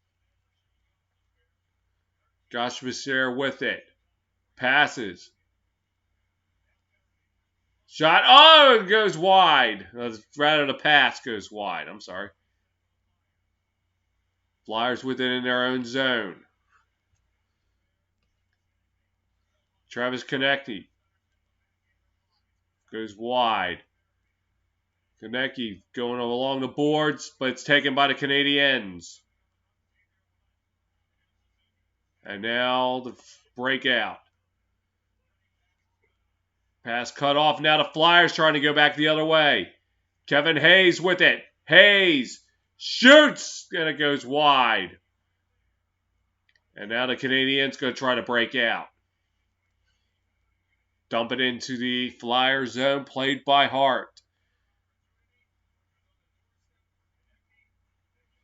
Josh Visser with it. Passes. Shot. Oh, it goes wide. Rather, the pass goes wide. I'm sorry. Flyers with it in their own zone. Travis Konecny. Goes wide. Konecny going along the boards, but it's taken by the Canadiens. And now the breakout. Pass cut off. Now the Flyers trying to go back the other way. Kevin Hayes with it. Hayes shoots, and it goes wide. And now the Canadiens going to try to break out. Dump it into the Flyer zone, played by Hart.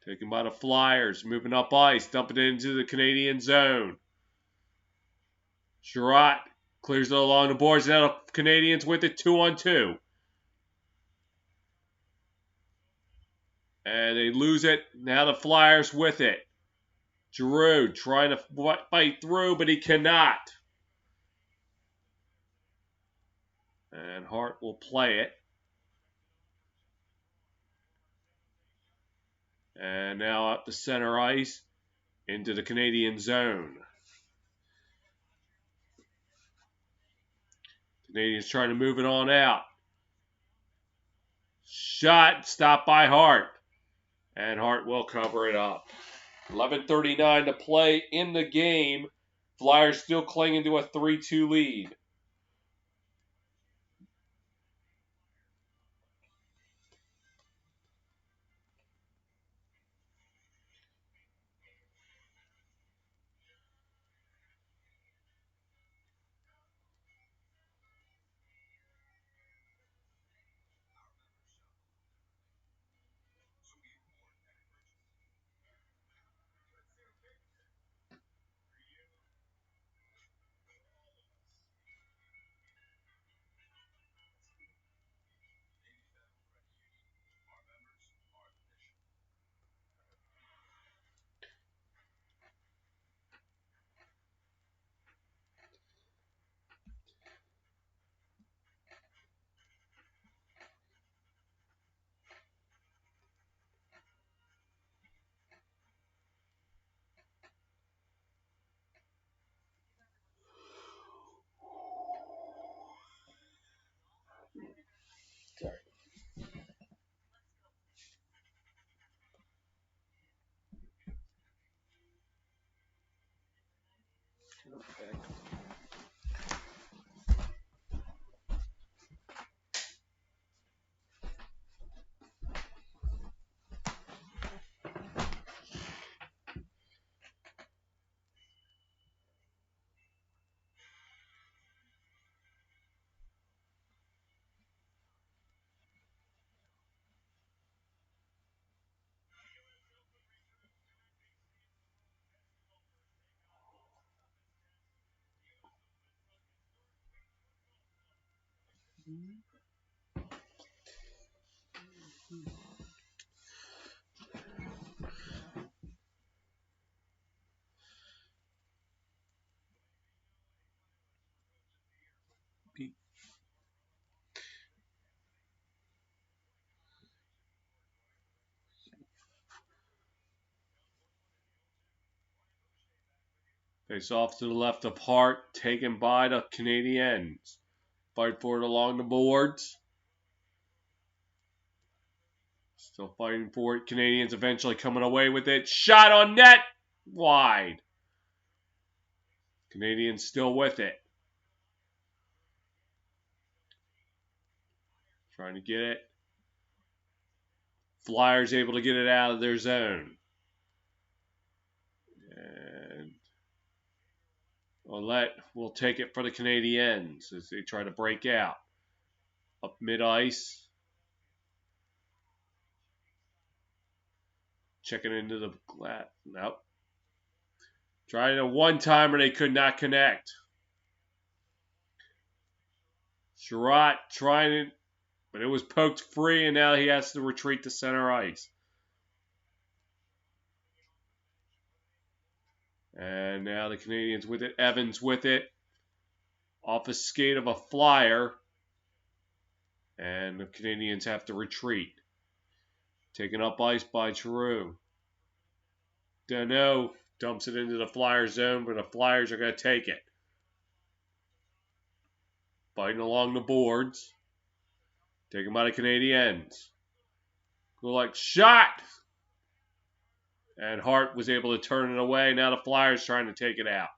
Taken by the Flyers, moving up ice, dumping it into the Canadian zone. Sherratt clears it along the boards. Now the Canadiens with it 2-on-2. And they lose it. Now the Flyers with it. Giroux trying to fight through, but he cannot. And Hart will play it. And now up the center ice into the Canadian zone. Canadiens trying to move it on out. Shot stopped by Hart. And Hart will cover it up. 11:39 to play in the game. Flyers still clinging to a 3-2 lead. Face off to the left of Hart, taken by the Canadiens. Fight for it along the boards. Still fighting for it. Canadiens eventually coming away with it. Shot on net. Wide. Canadiens still with it. Trying to get it. Flyers able to get it out of their zone. And Ouellette will take it for the Canadiens as they try to break out. Up mid-ice. Checking into the glass. Nope. Trying a one-timer, they could not connect. Sherratt trying it, but it was poked free, and now he has to retreat to center ice. And now the Canadiens with it. Evans with it. Off a skate of a Flyer. And the Canadiens have to retreat. Taken up ice by Giroux. Dano dumps it into the Flyer zone, but the Flyers are going to take it. Fighting along the boards. Taken by the Canadiens. Kulak shot! And Hart was able to turn it away. Now the Flyers trying to take it out.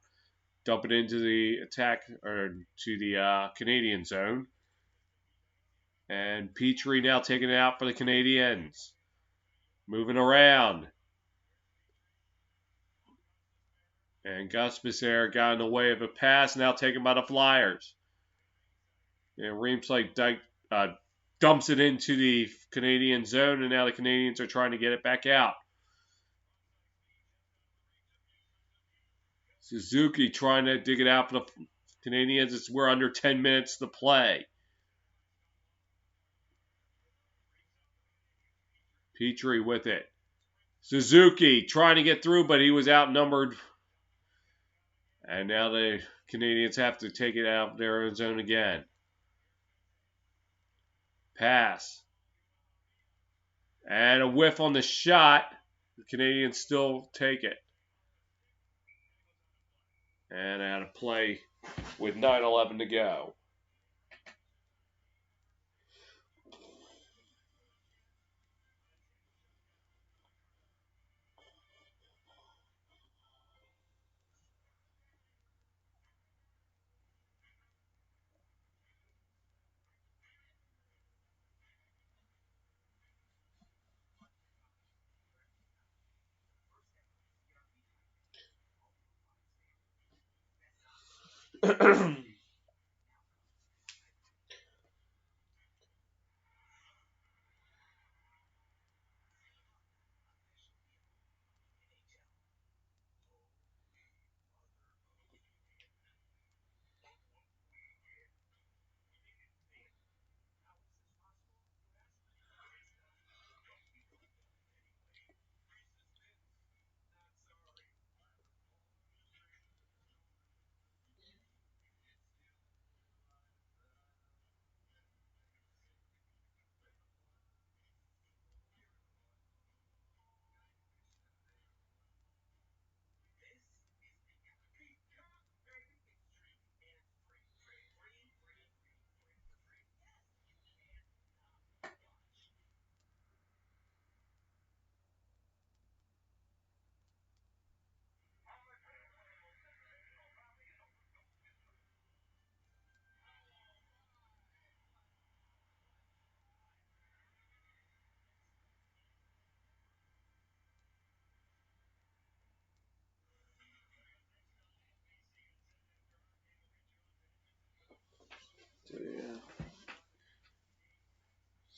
Dump it into the attack, or to the Canadian zone. And Petrie now taking it out for the Canadiens. Moving around. And Guspissaire got in the way of a pass, now taken by the Flyers. And Reemslake dumps it into the Canadian zone, and now the Canadiens are trying to get it back out. Suzuki trying to dig it out for the Canadiens. We're under 10 minutes to play. Petrie with it. Suzuki trying to get through, but he was outnumbered. And now the Canadiens have to take it out of their own zone again. Pass. And a whiff on the shot. The Canadiens still take it. And out of play with 9:11 to go.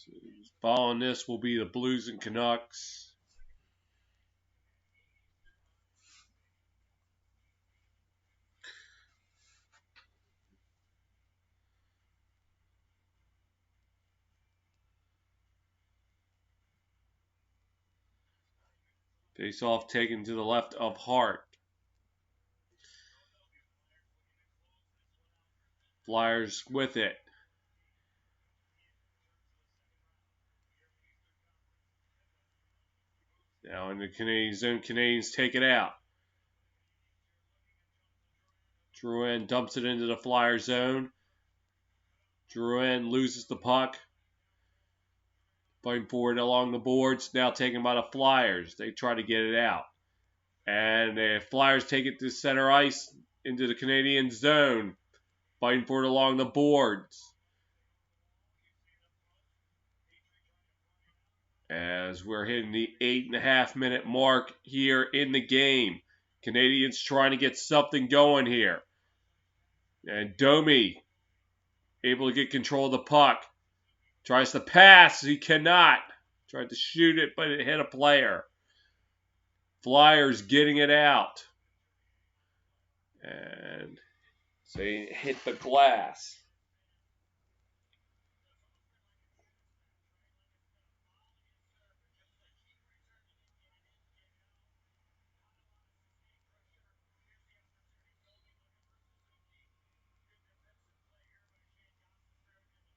So following this will be the Blues and Canucks. Face off taken to the left of Hart. Flyers with it. Now in the Canadian zone, Canadiens take it out. Drouin dumps it into the Flyer zone. Drouin loses the puck. Fighting forward along the boards. Now taken by the Flyers. They try to get it out. And the Flyers take it to center ice into the Canadian zone. Fighting for it along the boards. As we're hitting the 8.5 minute mark here in the game. Canadiens trying to get something going here. And Domi able to get control of the puck. Tries to pass. He cannot. Tried to shoot it, but it hit a player. Flyers getting it out. And say it hit the glass.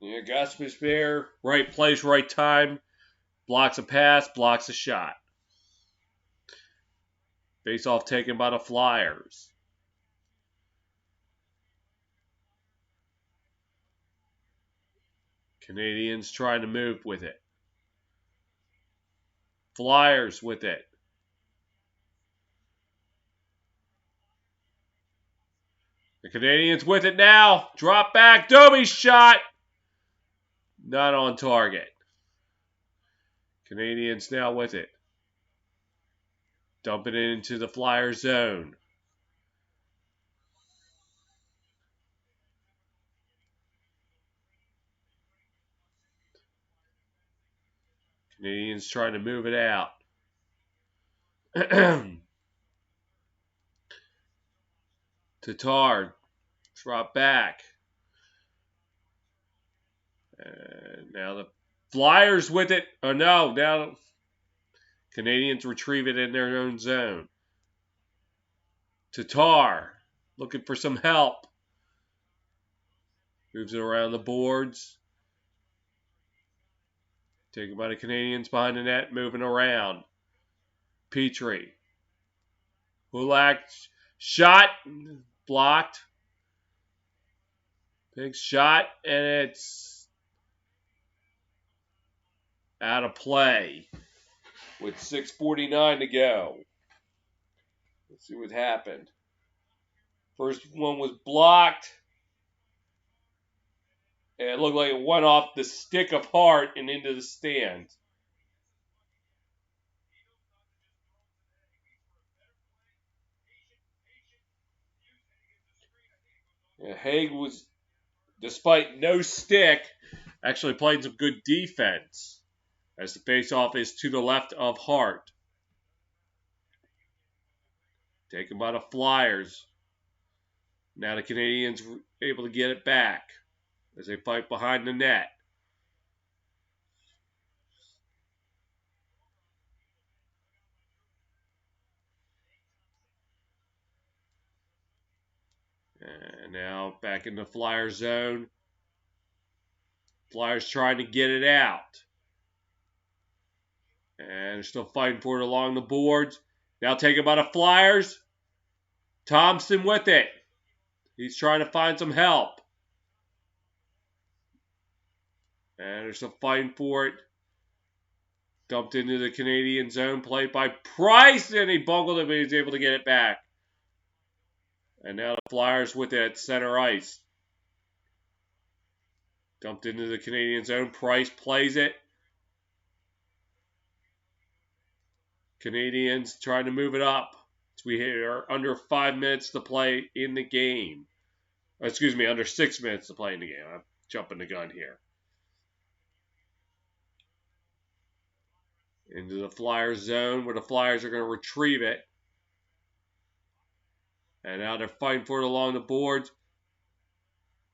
Yeah, Gasper's there. Right place, right time. Blocks a pass, blocks a shot. Face off taken by the Flyers. Canadiens trying to move with it. Flyers with it. The Canadiens with it now. Drop back. Domi shot. Not on target. Canadiens now with it. Dump it into the Flyer zone. Canadiens trying to move it out. Tatar. Drop back. And now the Flyers with it. Oh no, now Canadiens retrieve it in their own zone. Tatar looking for some help. Moves it around the boards. Taken by the Canadiens behind the net, moving around. Petrie. Hulak shot. Blocked. Big shot, and it's out of play with 6:49 to go. Let's see what happened. First one was blocked. And it looked like it went off the stick of Hart and into the stands. And Haig was, despite no stick, actually playing some good defense. As the faceoff is to the left of Hart. Taken by the Flyers. Now the Canadiens able to get it back as they fight behind the net. And now back in the Flyer zone. Flyers trying to get it out. And they're still fighting for it along the boards. Now taken by the Flyers. Thompson with it. He's trying to find some help. And they're still fighting for it. Dumped into the Canadian zone. Played by Price. And he bungled it, but he's able to get it back. And now the Flyers with it at center ice. Dumped into the Canadian zone. Price plays it. Canadiens trying to move it up. We are under 5 minutes to play in the game. Excuse me, under 6 minutes to play in the game. I'm jumping the gun here. into the Flyers zone where the Flyers are going to retrieve it. And now they're fighting for it along the boards.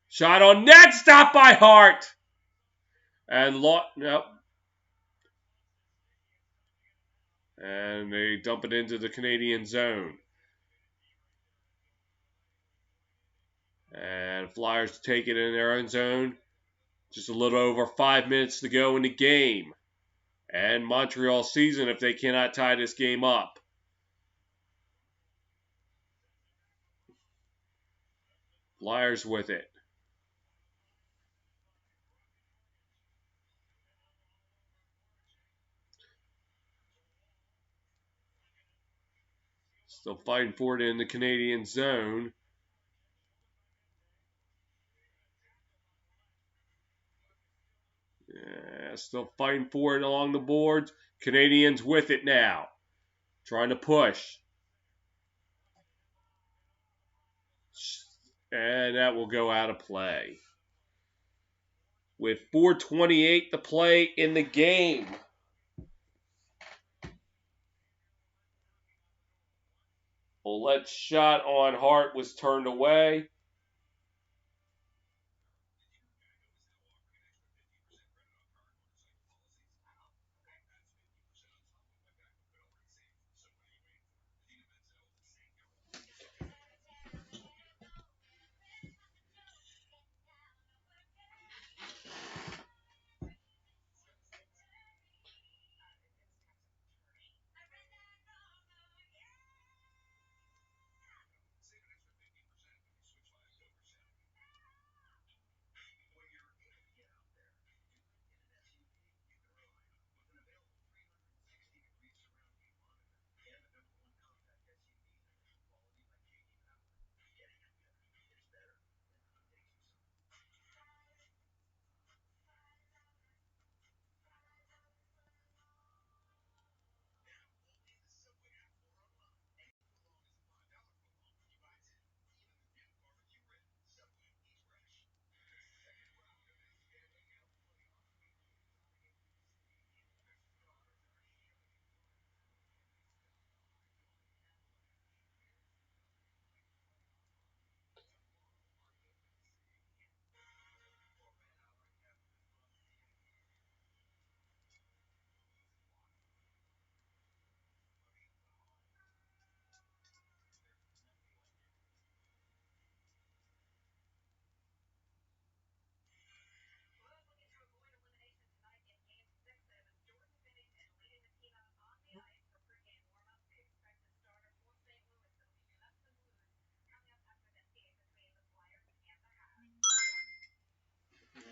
Shot on net, stopped by Hart. And nope. And they dump it into the Canadian zone. And Flyers take it in their own zone. Just a little over 5 minutes to go in the game. And Montreal season if they cannot tie this game up. Flyers with it. Still fighting for it in the Canadian zone. Yeah, still fighting for it along the boards. Canadiens with it now. Trying to push. And that will go out of play. With 4:28 to play in the game. Ouellette's shot on Hart was turned away.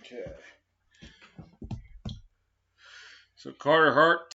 Okay. So Carter Hart